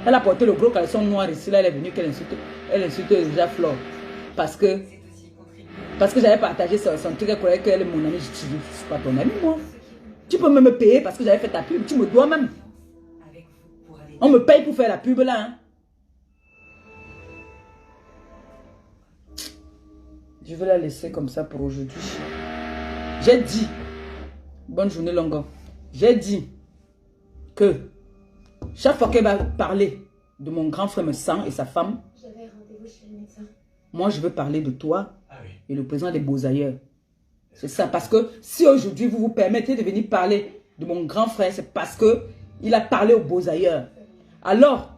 A: Elle a porté le gros caleçon noir ici, là elle est venue qu'elle insulte déjà Flore. Parce que j'avais partagé son truc, elle croyait qu'elle est mon amie. Je dis, je suis pas ton amie moi. Tu peux même me payer parce que j'avais fait ta pub, tu me dois même. On me paye pour faire la pub là. Hein. Je vais la laisser comme ça pour aujourd'hui. J'ai dit, bonne journée Longo. J'ai dit que chaque fois qu'elle va parler de mon grand frère Messan et sa femme,
D: J'avais rendez-vous chez le médecin.
A: moi je veux parler de toi et le président des Beaux-Ailleurs. C'est ça, parce que si aujourd'hui vous vous permettez de venir parler de mon grand frère, c'est parce que il a parlé aux Beaux-Ailleurs. Alors,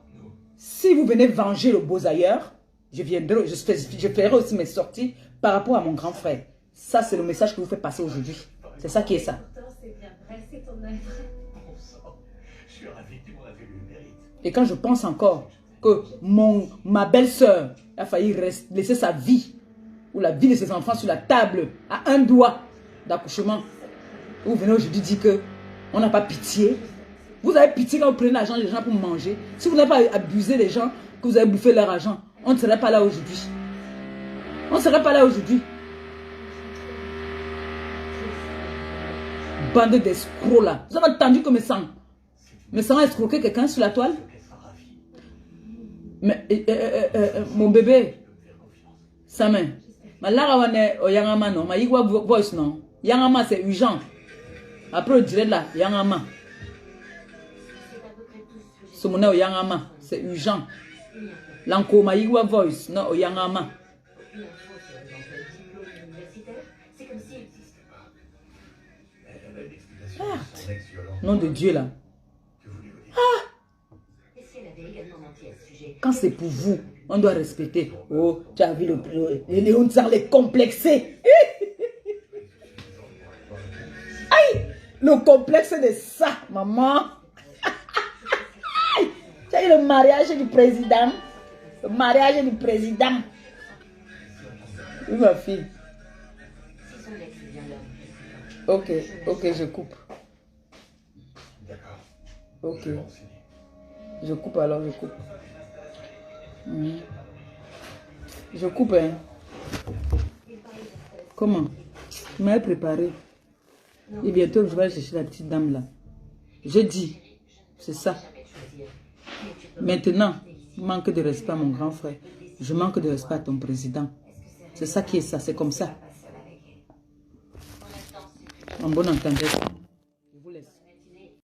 A: si vous venez venger le Beaux-Ailleurs, je ferai aussi mes sorties par rapport à mon grand frère. Ça, c'est le message que vous faites passer aujourd'hui. C'est ça qui est ça.
D: Pourtant, c'est bien vrai, c'est ton œuvre.
C: Bon sang, je suis ravi que tu m'en aies eu le mérite.
A: Et quand je pense encore que ma belle-sœur a failli laisser sa vie ou la vie de ses enfants sur la table à un doigt d'accouchement, vous venez aujourd'hui dire que on n'a pas pitié. Vous avez pitié quand vous prenez l'argent des gens pour manger. Si vous n'avez pas abusé les gens, que vous avez bouffé leur argent, on ne serait pas là aujourd'hui. On ne serait pas là aujourd'hui. Bande d'escrocs là. Vous avez entendu que mes sangs a escroqué quelqu'un sur la toile? Mais, mon bébé, sa main. Ma larawane o yangama non, ma yigwa voice non. Yangama c'est urgent. Après on dirait là, yangama. Ce mon au yangama, c'est urgent. L'enco ma yigwa voice non au yangama. Nom de Dieu là. Quand c'est pour vous, on doit respecter. Oh, tu as vu les léons les complexés. Aïe, le complexe de ça, maman. Tu as eu le mariage du président. Le mariage du président. Oui, ma fille. Ok, ok, je coupe. Ok. Je coupe alors, je coupe. Je coupe, hein. Comment? Tu m'avais préparé. Et bientôt, je vais aller chercher la petite dame là. Je dis, c'est ça. Maintenant, manque de respect à mon grand frère. Je manque de respect à ton président. C'est ça qui est ça, c'est comme ça. En bon entendeur.